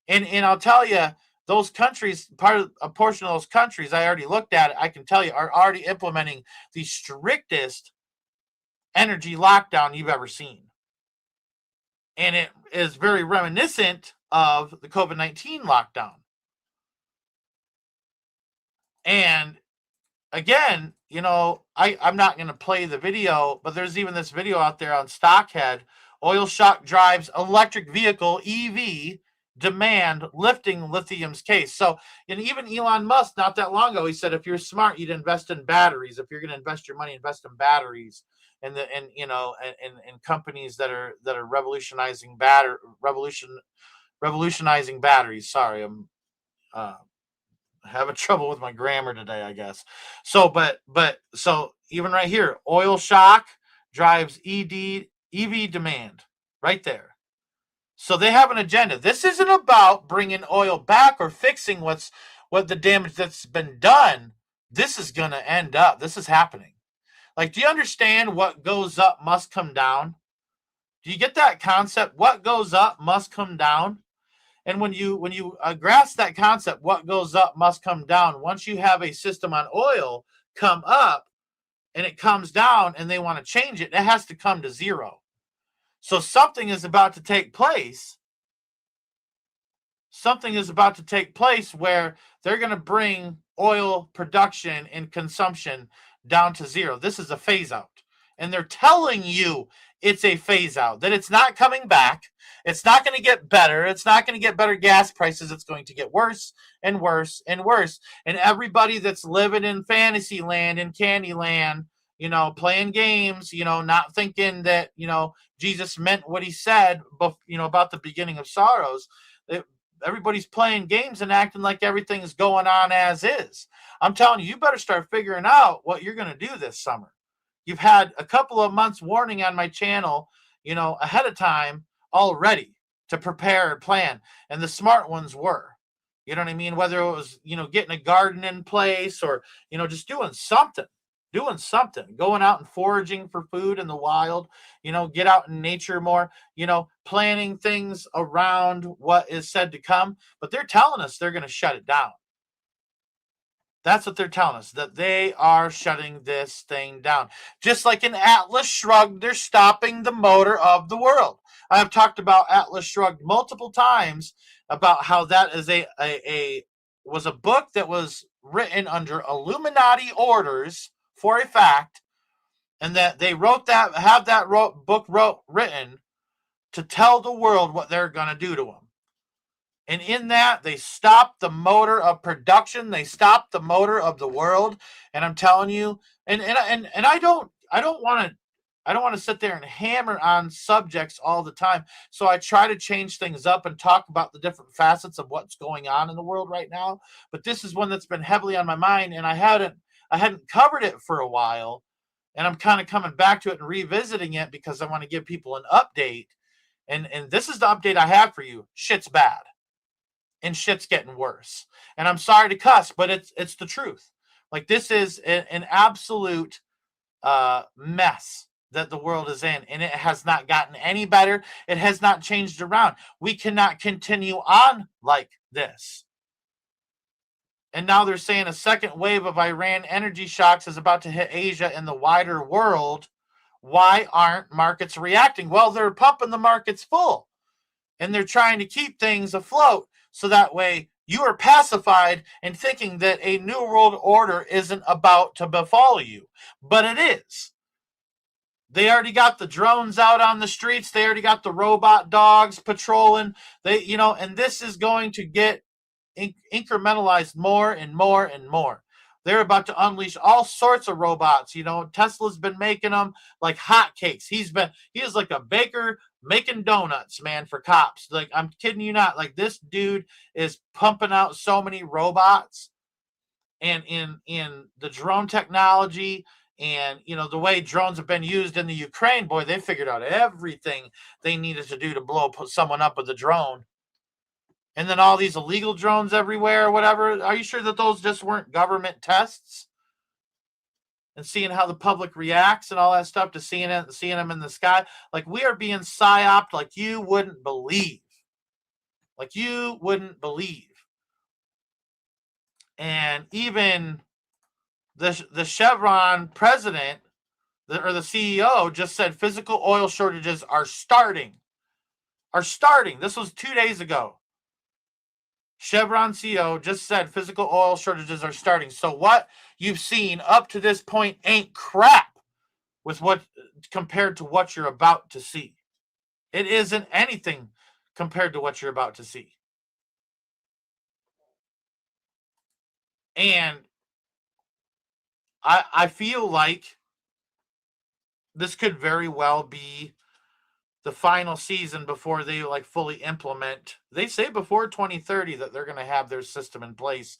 and I'll tell you, those countries, a portion of those countries, I already looked at it. I can tell you, are already implementing the strictest energy lockdown you've ever seen. And it is very reminiscent of the COVID-19 lockdown. And again, I'm not going to play the video, but there's even this video out there on Stockhead. Oil shock drives electric vehicle EV demand lifting lithium's case. So, and even Elon Musk, not that long ago, he said, if you're smart, you'd invest in batteries. If you're going to invest your money, invest in batteries. And companies that are revolutionizing revolutionizing batteries. Sorry, I'm having trouble with my grammar today, I guess. So, so even right here, oil shock drives EV demand right there. So they have an agenda. This isn't about bringing oil back or fixing what the damage that's been done. This is going to end up. This is happening. Like, do you understand what goes up must come down? Do you get that concept? What goes up must come down. And when you grasp that concept, what goes up must come down. Once you have a system on oil come up and it comes down and they want to change it, it has to come to zero. So something is about to take place. Something is about to take place where they're going to bring oil production and consumption down to zero. This is a phase out. And they're telling you it's a phase out, that it's not coming back. It's not going to get better. It's not going to get better gas prices. It's going to get worse and worse and worse. And everybody that's living in fantasy land and candy land, playing games, not thinking that, Jesus meant what he said, about the beginning of sorrows. Everybody's playing games and acting like everything's going on as is. I'm telling you, you better start figuring out what you're going to do this summer. You've had a couple of months warning on my channel, ahead of time already to prepare and plan. And the smart ones were, you know what I mean? Whether it was, getting a garden in place or, just doing something, going out and foraging for food in the wild, get out in nature more, planning things around what is said to come. But they're telling us they're going to shut it down. That's what they're telling us, that they are shutting this thing down. Just like an Atlas shrugged, they're stopping the motor of the world. I have talked about Atlas Shrugged multiple times about how that is was a book that was written under Illuminati orders for a fact, and that they have that book written to tell the world what they're going to do to them. And in that, they stopped the motor of production. They stopped the motor of the world. And I'm telling you, and I don't want to sit there and hammer on subjects all the time. So I try to change things up and talk about the different facets of what's going on in the world right now. But this is one that's been heavily on my mind, and I hadn't covered it for a while. And I'm kind of coming back to it and revisiting it because I want to give people an update. And this is the update I have for you. Shit's bad. And shit's getting worse. And I'm sorry to cuss, but it's the truth. Like, this is an absolute mess that the world is in, and it has not gotten any better. It has not changed around. We cannot continue on like this. And now they're saying a second wave of Iran energy shocks is about to hit Asia and the wider world. Why aren't markets reacting? Well, they're pumping the markets full, and they're trying to keep things afloat. So that way you are pacified and thinking that a new world order isn't about to befall you. But it is. They already got the drones out on the streets. They already got the robot dogs patrolling. And this is going to get incrementalized more and more and more. They're about to unleash all sorts of robots. Tesla's been making them like hotcakes. He is like a baker making donuts, man, for cops. Like, I'm kidding you not. Like, this dude is pumping out so many robots, and in the drone technology, and the way drones have been used in the Ukraine, boy, they figured out everything they needed to do to blow someone up with a drone. And then all these illegal drones everywhere or whatever. Are you sure that those just weren't government tests? And seeing how the public reacts and all that stuff to seeing them in the sky. Like, we are being psyoped like you wouldn't believe. Like you wouldn't believe. And even the Chevron president, or the CEO, just said physical oil shortages are starting. This was 2 days ago. Chevron CEO just said physical oil shortages are starting. So what you've seen up to this point ain't crap compared to what you're about to see. It isn't anything compared to what you're about to see. And I feel like this could very well be the final season before they fully implement. They say before 2030 that they're going to have their system in place.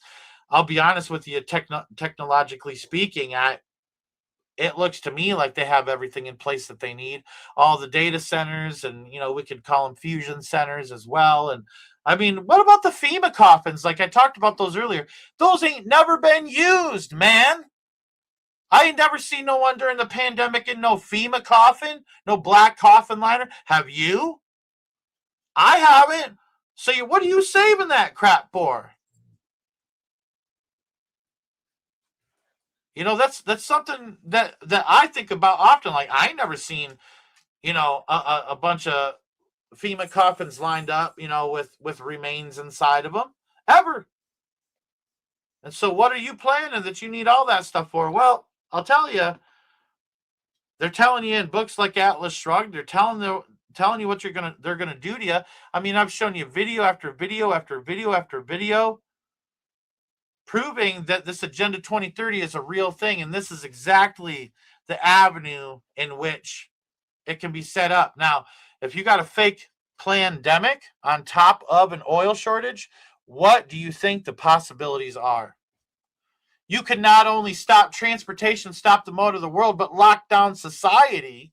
I'll be honest with you, technologically speaking, it looks to me like they have everything in place that they need. All the data centers, and we could call them fusion centers as well. And I mean, what about the FEMA coffins? Like I talked about those earlier. Those ain't never been used, man. I ain't never seen no one during the pandemic in no FEMA coffin, no black coffin liner. Have you? I haven't. So what are you saving that crap for? That's something that I think about often. Like, I ain't never seen, a bunch of FEMA coffins lined up, with remains inside of them, ever. And so what are you planning that you need all that stuff for? Well, I'll tell you, they're telling you in books like Atlas Shrugged, they're telling you what they're gonna do to you. I mean, I've shown you video after video after video after video proving that this Agenda 2030 is a real thing, and this is exactly the avenue in which it can be set up. Now, if you got a fake pandemic on top of an oil shortage, what do you think the possibilities are? You can not only stop transportation, stop the motor of the world, but lock down society.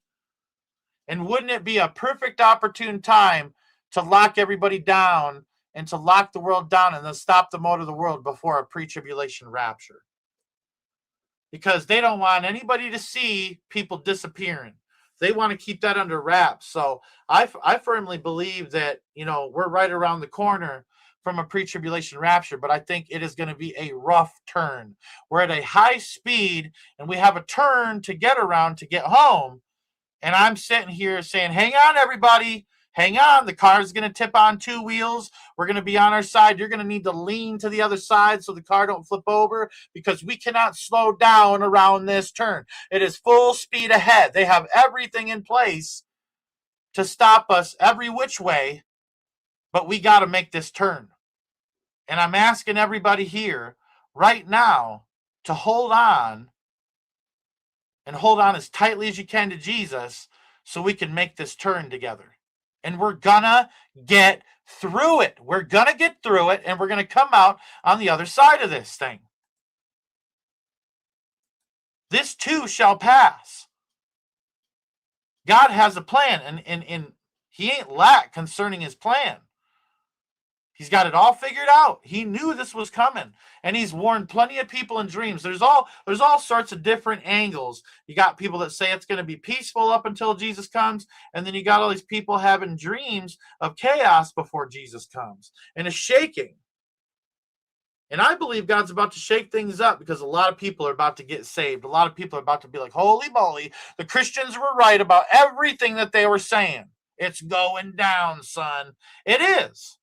And wouldn't it be a perfect opportune time to lock everybody down and to lock the world down and then stop the motor of the world before a pre-tribulation rapture? Because they don't want anybody to see people disappearing. They want to keep that under wraps. So I firmly believe that, we're right around the corner from a pre-tribulation rapture, but I think it is going to be a rough turn. We're at a high speed, and we have a turn to get around to get home. And I'm sitting here saying, hang on, everybody. hang on, the car is going to tip on 2 wheels. We're going to be on our side. You're going to need to lean to the other side so the car don't flip over because we cannot slow down around this turn. It is full speed ahead. They have everything in place to stop us every which way, but we got to make this turn. And I'm asking everybody here right now to hold on and hold on as tightly as you can to Jesus so we can make this turn together. And we're gonna get through it. We're gonna get through it, and we're gonna come out on the other side of this thing. This too shall pass. God has a plan, and he ain't lack concerning his plan. He's got it all figured out. He knew this was coming, and he's warned plenty of people in dreams. There's all sorts of different angles. You got people that say it's going to be peaceful up until Jesus comes, and then you got all these people having dreams of chaos before Jesus comes, and a shaking. And I believe God's about to shake things up because a lot of people are about to get saved. A lot of people are about to be like, holy moly, the Christians were right about everything that they were saying. It's going down, son. It is.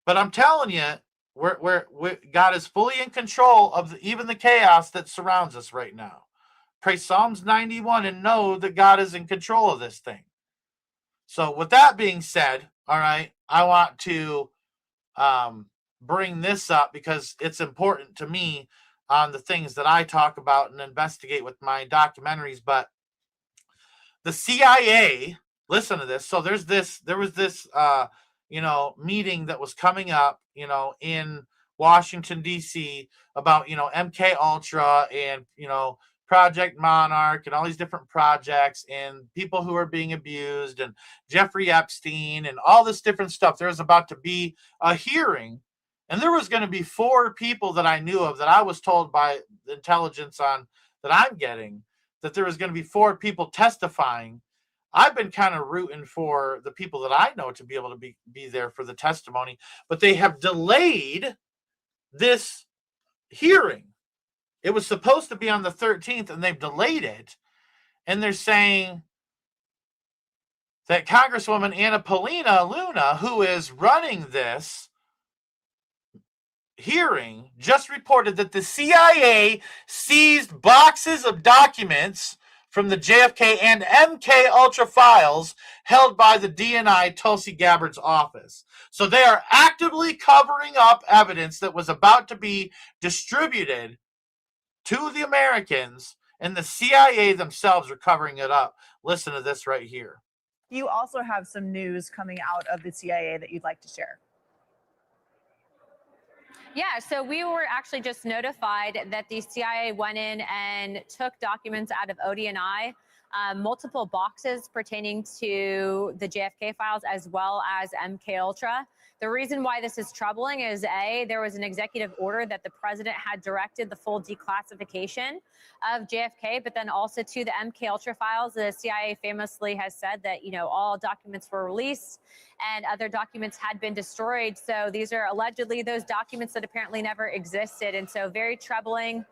But I'm telling you, God is fully in control of even the chaos that surrounds us right now. Pray Psalms 91 and know that God is in control of this thing. So with that being said, all right, I want to bring this up because it's important to me on the things that I talk about and investigate with my documentaries. But the CIA, listen to this. So there was this meeting that was coming up, in Washington, D.C. about, MK Ultra and, Project Monarch and all these different projects and people who are being abused and Jeffrey Epstein and all this different stuff. There was about to be a hearing, and there was going to be 4 people that I knew of that I was told by intelligence on that I'm getting that there was going to be 4 people testifying. I've been kind of rooting for the people that I know to be able to be there for the testimony, but they have delayed this hearing. It was supposed to be on the 13th, and they've delayed it. And they're saying that Congresswoman Anna Paulina Luna, who is running this hearing, just reported that the CIA seized boxes of documents from the JFK and MK Ultra files held by the DNI Tulsi Gabbard's office. So they are actively covering up evidence that was about to be distributed to the Americans, and the CIA themselves are covering it up. Listen to this right here. You also have some news coming out of the CIA that you'd like to share. Yeah, so we were actually just notified that the CIA went in and took documents out of ODNI, multiple boxes pertaining to the JFK files as well as MK Ultra. The reason why this is troubling is there was an executive order that the president had directed the full declassification of JFK, but then also to the MK Ultra files. The CIA famously has said that, all documents were released and other documents had been destroyed. So these are allegedly those documents that apparently never existed. And so very troubling.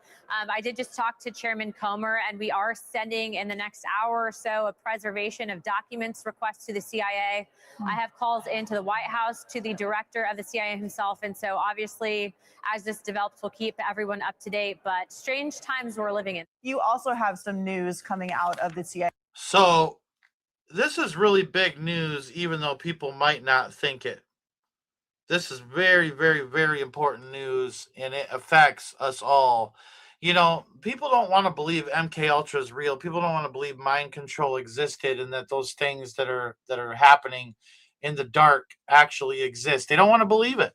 I did just talk to Chairman Comer, and we are sending in the next hour or so a preservation of documents request to the CIA. I have calls into the White House to the director of the CIA himself. And so obviously, as this develops, we'll keep everyone up to date. But strange times we're living in. You also have some news coming out of the CIA. So this is really big news, even though people might not think it. This is very, very, very important news, and it affects us all. People don't want to believe MK Ultra is real. People don't want to believe mind control existed and that those things that are happening in the dark actually exist. They don't want to believe it.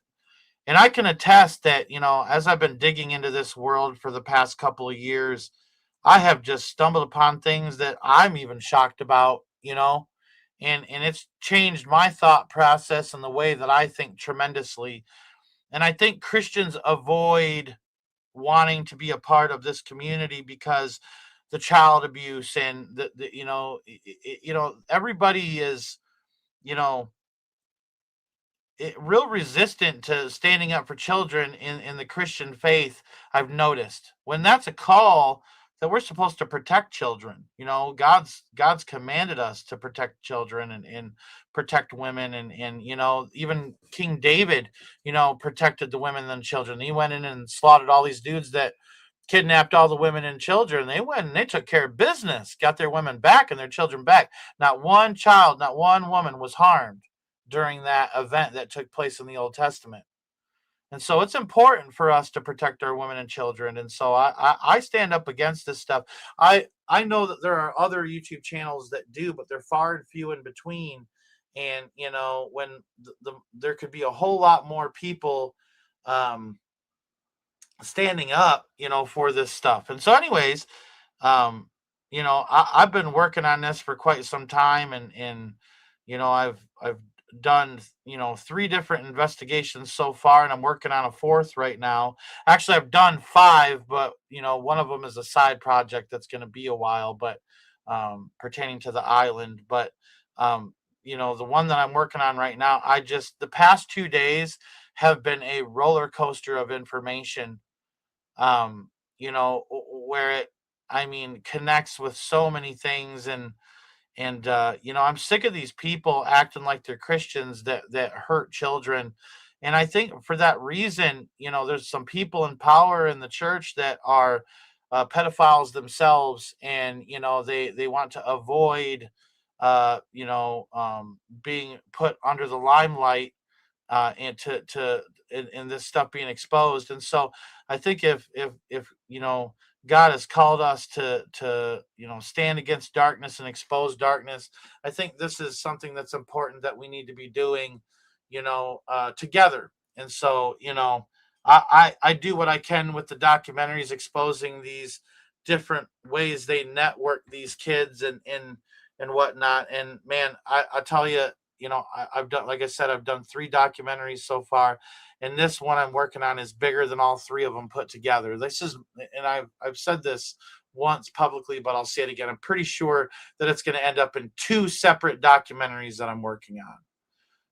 And I can attest that, as I've been digging into this world for the past couple of years, I have just stumbled upon things that I'm even shocked about, and it's changed my thought process and the way that I think tremendously. And I think Christians avoid wanting to be a part of this community because the child abuse and everybody is, real resistant to standing up for children in the Christian faith. I've noticed when that's a call that we're supposed to protect children. You know, God's commanded us to protect children and protect women, and you know, even King David, you know, protected the women and children. He went in and slaughtered all these dudes that kidnapped all the women and children. They went and they took care of business, got their women back and their children back. Not one child, not one woman was harmed during that event that took place in the Old Testament. And so it's important for us to protect our women and children. And so I stand up against this stuff. I know that there are other YouTube channels that do, but they're far and few in between. And you know, when there could be a whole lot more people standing up, you know, for this stuff. And so, anyways, um, you know, I've been working on this for quite some time, and you know, I've done, you know, 3 different investigations so far, and I'm working on a 4th right now. Actually, I've done 5, but you know, one of them is a side project that's going to be a while, but pertaining to the island. But you know, the one that I'm working on right now, the past 2 days have been a roller coaster of information, you know, where it, I mean, connects with so many things. And you know, I'm sick of these people acting like they're Christians that hurt children. And I think for that reason, you know, there's some people in power in the church that are pedophiles themselves, and you know, they want to avoid you know, being put under the limelight, and in this stuff being exposed. And so I think if you know, God has called us to you know, stand against darkness and expose darkness, I think this is something that's important that we need to be doing, you know, together. And so, you know, I do what I can with the documentaries, exposing these different ways they network these kids and whatnot. And man, I tell you, you know, I've done, like I said, I've done 3 documentaries so far, and this one I'm working on is bigger than all 3 of them put together. This is, and I've said this once publicly, but I'll say it again. I'm pretty sure that it's going to end up in 2 separate documentaries that I'm working on.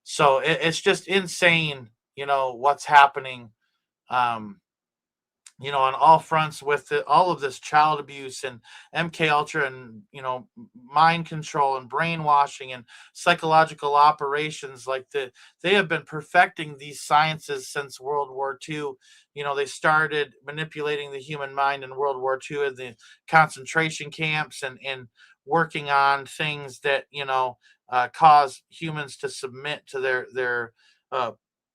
So it's just insane, you know, what's happening. Um, you know, on all fronts with all of this child abuse and MK Ultra, and you know, mind control and brainwashing and psychological operations. They have been perfecting these sciences since World War II. You know, they started manipulating the human mind in World War II in the concentration camps, and working on things that, you know, cause humans to submit to their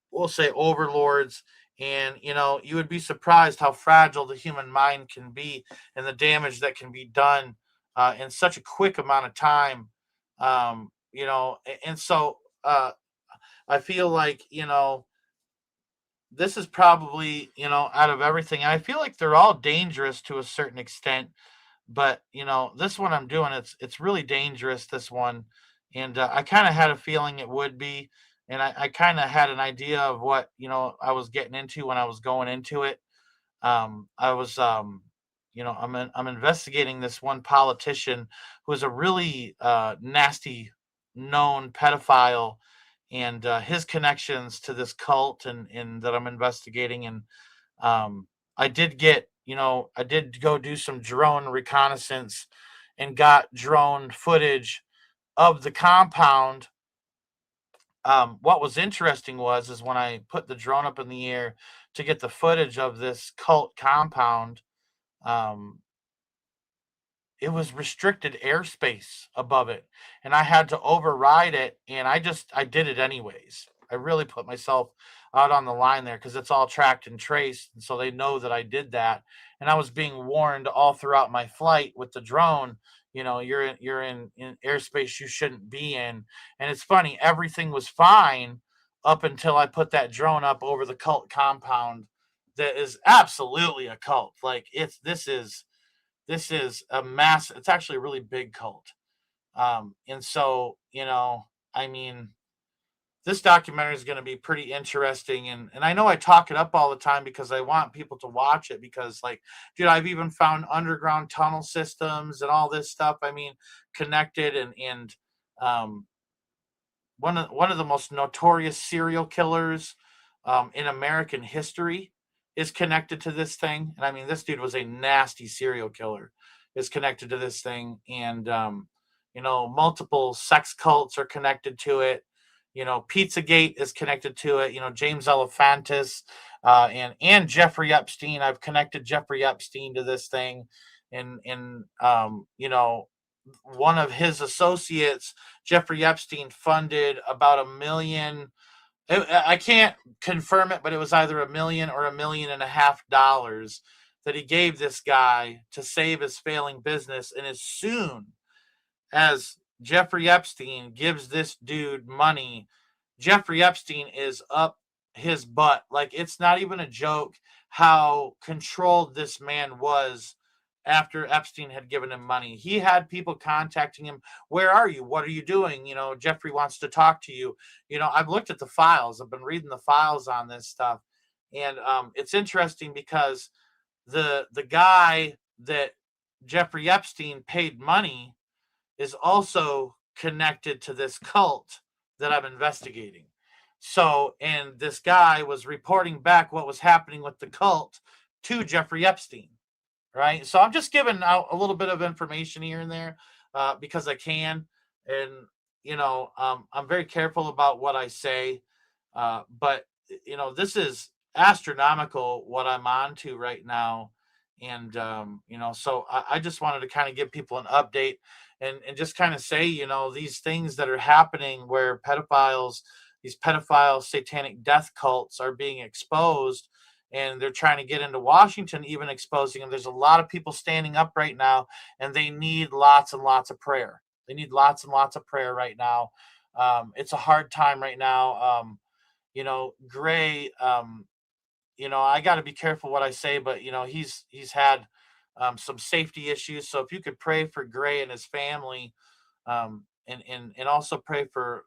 we'll say overlords. And you know, you would be surprised how fragile the human mind can be, and the damage that can be done in such a quick amount of time. You know, and so I feel like, you know, this is probably, you know, out of everything, I feel like they're all dangerous to a certain extent. But you know, this one I'm doing, it's really dangerous, this one. And I kind of had a feeling it would be, and I kind of had an idea of what, you know, I was getting into when I was going into it. I was you know, I'm investigating this one politician who is a really nasty known pedophile, and his connections to this cult, and that I'm investigating. And I did get, you know, I did go do some drone reconnaissance and got drone footage of the compound. What was interesting is when I put the drone up in the air to get the footage of this cult compound, um, it was restricted airspace above it, and I had to override it. And I did it anyways. I really put myself out on the line there, because it's all tracked and traced, and so they know that I did that. And I was being warned all throughout my flight with the drone, you know, you're in airspace you shouldn't be in. And it's funny, everything was fine up until I put that drone up over the cult compound. That is absolutely a cult. Like, this is a mass, it's actually a really big cult. And so, you know, I mean, this documentary is going to be pretty interesting. And I know I talk it up all the time because I want people to watch it, because like, dude, I've even found underground tunnel systems and all this stuff. I mean, connected. And um, one of the most notorious serial killers in American history is connected to this thing. And I mean, this dude was a nasty serial killer, is connected to this thing. And, multiple sex cults are connected to it. Pizzagate is connected to it. James Elephantis and Jeffrey Epstein. I've connected Jeffrey Epstein to this thing. And one of his associates, Jeffrey Epstein, funded about $1 million. I can't confirm it, but it was either $1 million or $1.5 million that he gave this guy to save his failing business. And as soon as Jeffrey Epstein gives this dude money, Jeffrey Epstein is up his butt. Like, it's not even a joke how controlled this man was after Epstein had given him money. He had people contacting him. Where are you? What are you doing? Jeffrey wants to talk to you. I've looked at the files. I've been reading the files on this stuff. And it's interesting because the guy that Jeffrey Epstein paid money is also connected to this cult that I'm investigating. So, and this guy was reporting back what was happening with the cult to Jeffrey Epstein. Right. So I'm just giving out a little bit of information here and there because I can. And, I'm very careful about what I say. But this is astronomical what I'm on to right now. And, so I just wanted to kind of give people an update and just kind of say, these things that are happening where these pedophile satanic death cults are being exposed. And they're trying to get into Washington, even exposing them. There's a lot of people standing up right now, and they need lots and lots of prayer. They need lots and lots of prayer right now. It's a hard time right now. Gray, I got to be careful what I say, but, he's had some safety issues. So if you could pray for Gray and his family, and also pray for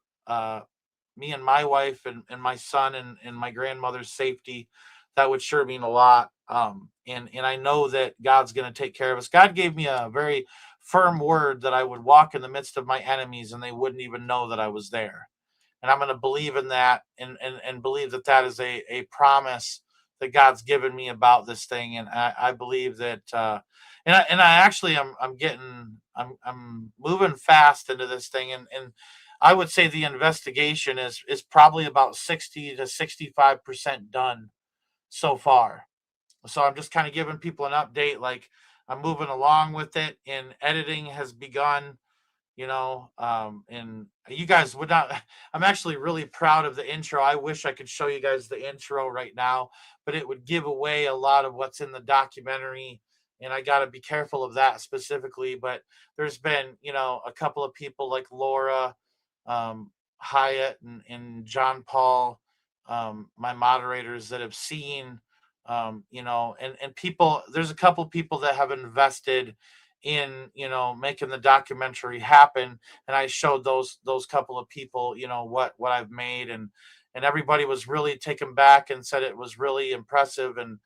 me and my wife and my son and my grandmother's safety, that would sure mean a lot. And I know that God's going to take care of us. God gave me a very firm word that I would walk in the midst of my enemies and they wouldn't even know that I was there. And I'm going to believe in that and believe that that is a promise that God's given me about this thing. And I believe that, and I actually, I'm moving fast into this thing. And I would say the investigation is probably about 60 to 65% done so far. So I'm just kind of giving people an update. Like, I'm moving along with it, and editing has begun, and you guys would not, I'm actually really proud of the intro. I wish I could show you guys the intro right now, but it would give away a lot of what's in the documentary. And I got to be careful of that specifically, but there's been, a couple of people like Laura, Hyatt and John Paul, my moderators that have seen, and people, there's a couple of people that have invested in, making the documentary happen. And I showed those couple of people, what I've made, and everybody was really taken back and said it was really impressive and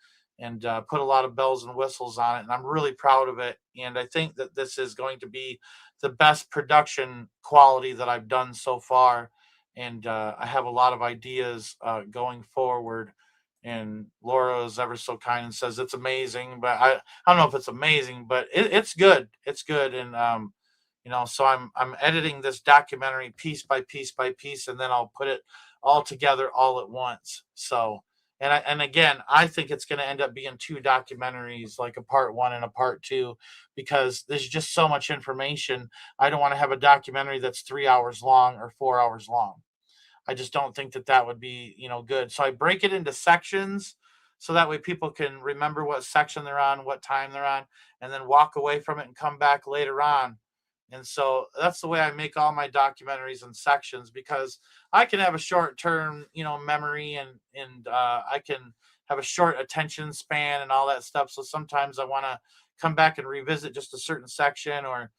put a lot of bells and whistles on it. And I'm really proud of it. And I think that this is going to be the best production quality that I've done so far. And I have a lot of ideas going forward. And Laura is ever so kind and says it's amazing, but I don't know if it's amazing, but it's good. It's good. And so I'm editing this documentary piece by piece by piece, and then I'll put it all together all at once. So, and again, I think it's going to end up being 2 documentaries, like a part 1 and a part 2, because there's just so much information. I don't want to have a documentary that's 3 hours long or 4 hours long. I just don't think that would be, good. So I break it into sections so that way people can remember what section they're on, what time they're on, and then walk away from it and come back later on. And so that's the way I make all my documentaries in sections, because I can have a short-term, memory and I can have a short attention span and all that stuff. So sometimes I want to come back and revisit just a certain section, or,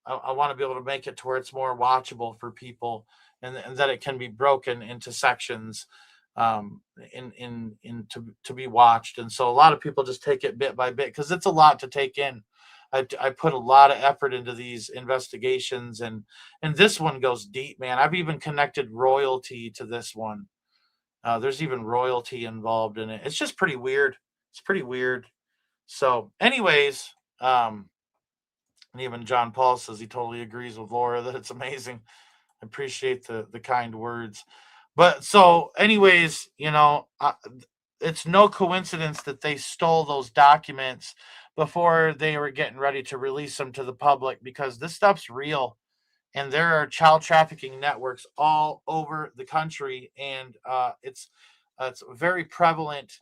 I want to be able to make it to where it's more watchable for people, and that it can be broken into sections to be watched. And so a lot of people just take it bit by bit because it's a lot to take in. I put a lot of effort into these investigations, and this one goes deep, man. I've even connected royalty to this one. There's even royalty involved in it. It's just pretty weird. It's pretty weird. So, anyways, and even John Paul says he totally agrees with Laura that it's amazing. I appreciate the kind words. But so, anyways, it's no coincidence that they stole those documents before they were getting ready to release them to the public, because this stuff's real, and there are child trafficking networks all over the country, and it's very prevalent,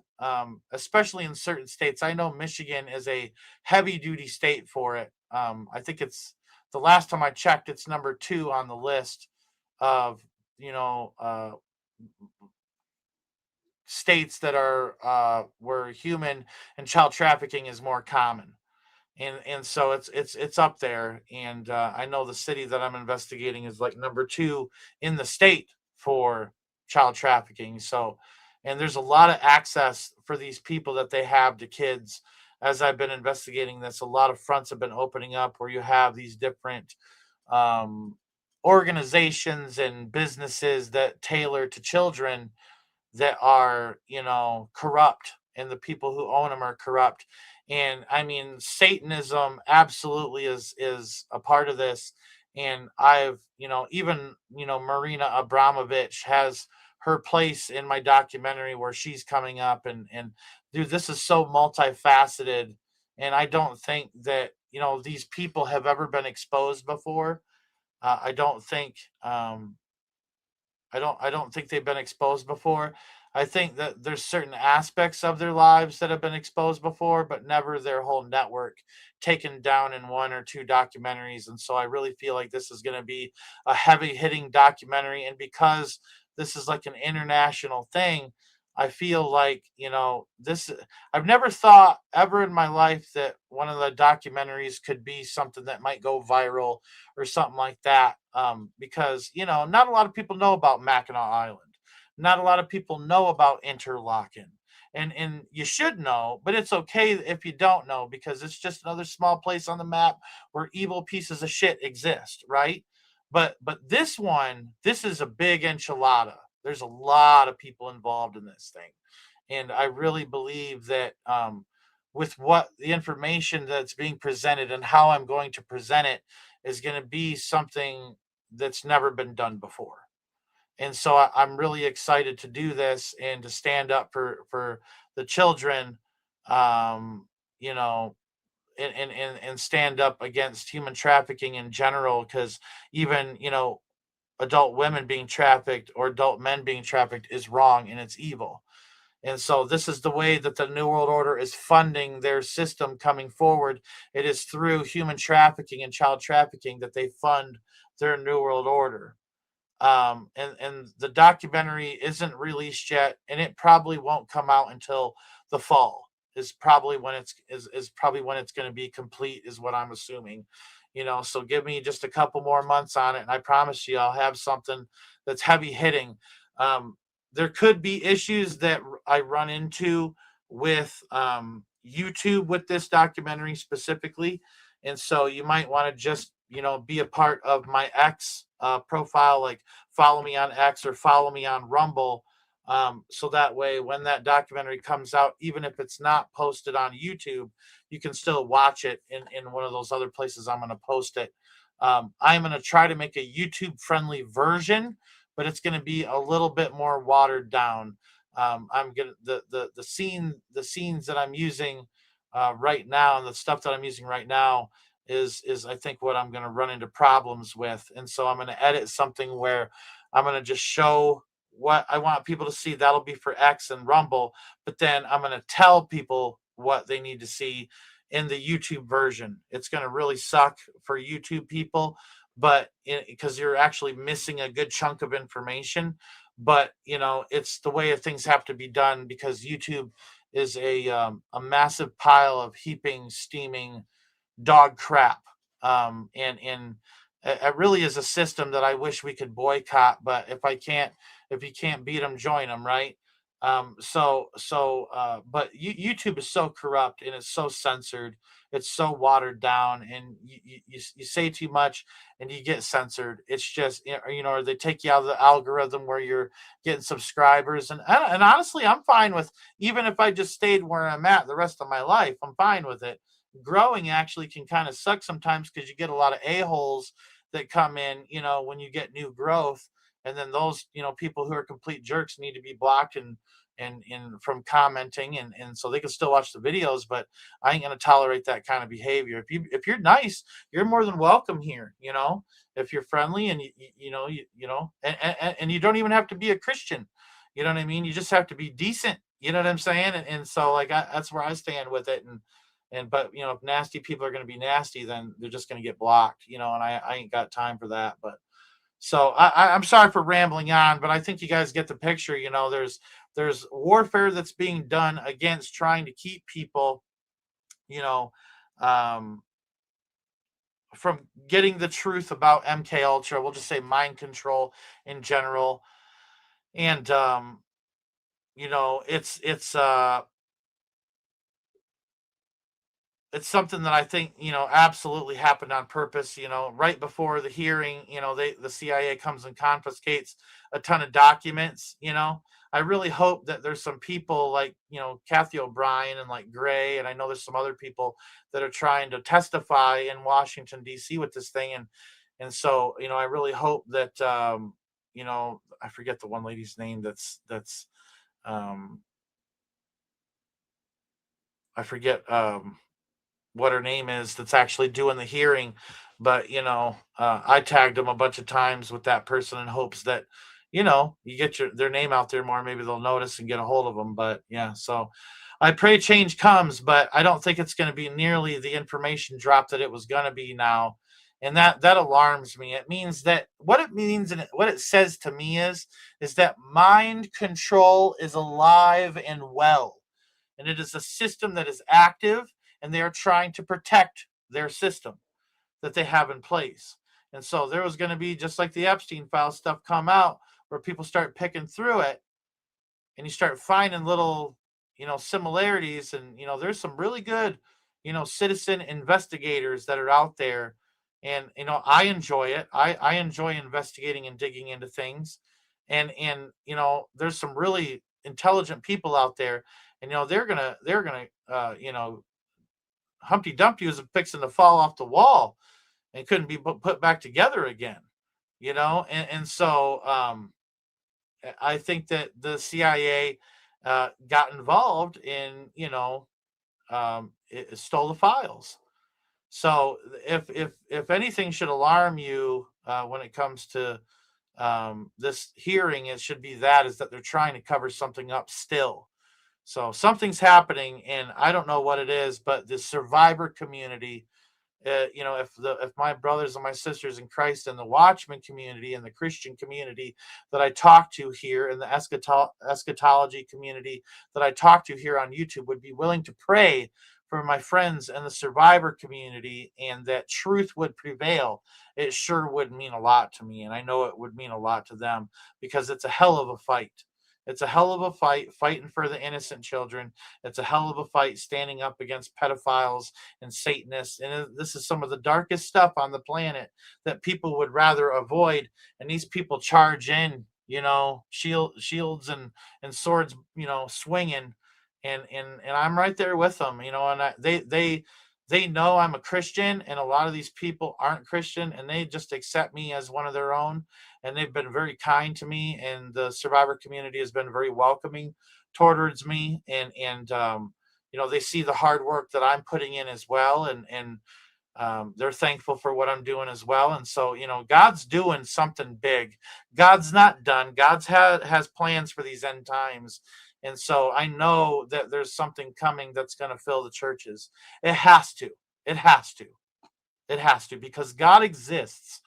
especially in certain states. I know Michigan is a heavy duty state for it. I think it's, the last time I checked, it's number 2 on the list of you know uh, states that are where human and child trafficking is more common, and so it's up there. And I know the city that I'm investigating is like number 2 in the state for child trafficking. So, and there's a lot of access for these people that they have to kids. As I've been investigating this, a lot of fronts have been opening up where you have these different um, organizations and businesses that tailor to children that are, corrupt, and the people who own them are corrupt. And I mean, Satanism absolutely is a part of this. And I've, even, Marina Abramovich has her place in my documentary where she's coming up, and dude, this is so multifaceted. And I don't think that, these people have ever been exposed before. I don't think I don't think they've been exposed before. I think that there's certain aspects of their lives that have been exposed before, but never their whole network taken down in 1 or 2 documentaries. And so I really feel like this is going to be a heavy hitting documentary. And because this is like an international thing, I feel like, this, I've never thought ever in my life that one of the documentaries could be something that might go viral or something like that. Because, not a lot of people know about Mackinac Island. Not a lot of people know about Interlaken. And you should know, but it's okay if you don't know, because it's just another small place on the map where evil pieces of shit exist, right? But this is a big enchilada. There's a lot of people involved in this thing. And I really believe that with what the information that's being presented and how I'm going to present it is going to be something that's never been done before. And so I'm really excited to do this and to stand up for the children, um, you know, and stand up against human trafficking in general, because even, adult women being trafficked or adult men being trafficked is wrong and it's evil. And so this is the way that the New World Order is funding their system coming forward. It is through human trafficking and child trafficking that they fund their New World Order. And the documentary isn't released yet, and it probably won't come out until the fall. Is probably when is probably when it's going to be complete, is what I'm assuming. So give me just a couple more months on it, and I promise you I'll have something that's heavy hitting. There could be issues that I run into with YouTube with this documentary specifically. And so you might want to just, be a part of my X profile, like follow me on X or follow me on Rumble. So that way, when that documentary comes out, even if it's not posted on YouTube, you can still watch it in one of those other places I'm going to post it. I'm going to try to make a YouTube friendly version, but it's going to be a little bit more watered down. I'm gonna the scenes that I'm using right now, and the stuff that I'm using right now is I think what I'm going to run into problems with. And so I'm going to edit something where I'm going to just show what I want people to see. That'll be for X and Rumble, but then I'm going to tell people what they need to see in the YouTube version. It's going to really suck for YouTube people, but because you're actually missing a good chunk of information. But it's the way things have to be done, because YouTube is a massive pile of heaping, steaming dog crap. And it really is a system that I wish we could boycott. But if you can't beat them, join them, right? But YouTube is so corrupt and it's so censored. It's so watered down, and you say too much and you get censored. It's just, or they take you out of the algorithm where you're getting subscribers. And honestly, I'm fine with, even if I just stayed where I'm at the rest of my life, I'm fine with it. Growing actually can kind of suck sometimes because you get a lot of a-holes that come in, when you get new growth. And then those, people who are complete jerks need to be blocked and from commenting, and so they can still watch the videos, but I ain't gonna tolerate that kind of behavior. If you're nice, you're more than welcome here. If you're friendly and and you don't even have to be a Christian. You know what I mean? You just have to be decent. You know what I'm saying? And so like that's where I stand with it. But if nasty people are gonna be nasty, then they're just gonna get blocked. And I ain't got time for that. But so I'm sorry for rambling on, but I think you guys get the picture. There's warfare that's being done against trying to keep people, um, from getting the truth about MK Ultra. We'll just say mind control in general, and it's something that I think, absolutely happened on purpose. Right before the hearing, the CIA comes and confiscates a ton of documents. I really hope that there's some people like, Kathy O'Brien and like Gray, and I know there's some other people that are trying to testify in Washington D.C. with this thing, and so I really hope that I forget the one lady's name that's I forget what her name is that's actually doing the hearing, but I tagged them a bunch of times with that person in hopes that you get their name out there more, maybe they'll notice and get a hold of them. But yeah, so I pray change comes, but I don't think it's going to be nearly the information drop that it was going to be now, and that alarms me. It means that what it means and what it says to me is that mind control is alive and well, and it is a system that is active, and they are trying to protect their system that they have in place. And so there was going to be, just like the Epstein file stuff come out, where people start picking through it and you start finding little, similarities. And, there's some really good, citizen investigators that are out there. And, I enjoy it. I enjoy investigating and digging into things. And, there's some really intelligent people out there, and, they're going to, Humpty Dumpty was fixing to fall off the wall and couldn't be put back together again, and so I think that the CIA got involved in, it stole the files. So if anything should alarm you when it comes to this hearing, it should be is that they're trying to cover something up still. So something's happening, and I don't know what it is, but the survivor community, if my brothers and my sisters in Christ and the Watchman community and the Christian community that I talk to here, and the eschatology community that I talk to here on YouTube would be willing to pray for my friends and the survivor community, and that truth would prevail, it sure would mean a lot to me. And I know it would mean a lot to them, because it's a hell of a fight. It's a hell of a fight, fighting for the innocent children. It's a hell of a fight standing up against pedophiles and Satanists. And this is some of the darkest stuff on the planet that people would rather avoid. And these people charge in, shields and swords, swinging. And I'm right there with them, and they know I'm a Christian, and a lot of these people aren't Christian, and they just accept me as one of their own. And they've been very kind to me, and the survivor community has been very welcoming towards me. And they see the hard work that I'm putting in as well. And they're thankful for what I'm doing as well. And so, God's doing something big. God's not done. God's has plans for these end times. And so I know that there's something coming that's going to fill the churches. It has to. It has to. It has to, because God exists.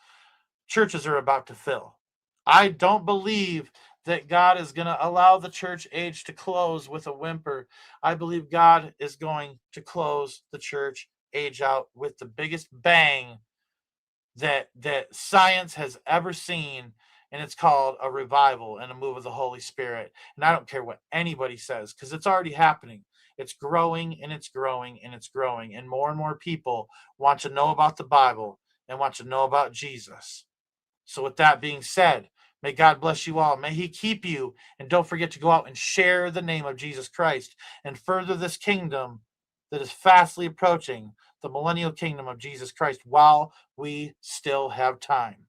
Churches are about to fill. I don't believe that God is going to allow the church age to close with a whimper. I believe God is going to close the church age out with the biggest bang that science has ever seen. and it's called a revival and a move of the Holy Spirit. And I don't care what anybody says, because it's already happening. It's growing and it's growing and it's growing. And more people want to know about the Bible and want to know about Jesus. So with that being said, may God bless you all. May he keep you. And don't forget to go out and share the name of Jesus Christ and further this kingdom that is fastly approaching, the millennial kingdom of Jesus Christ, while we still have time.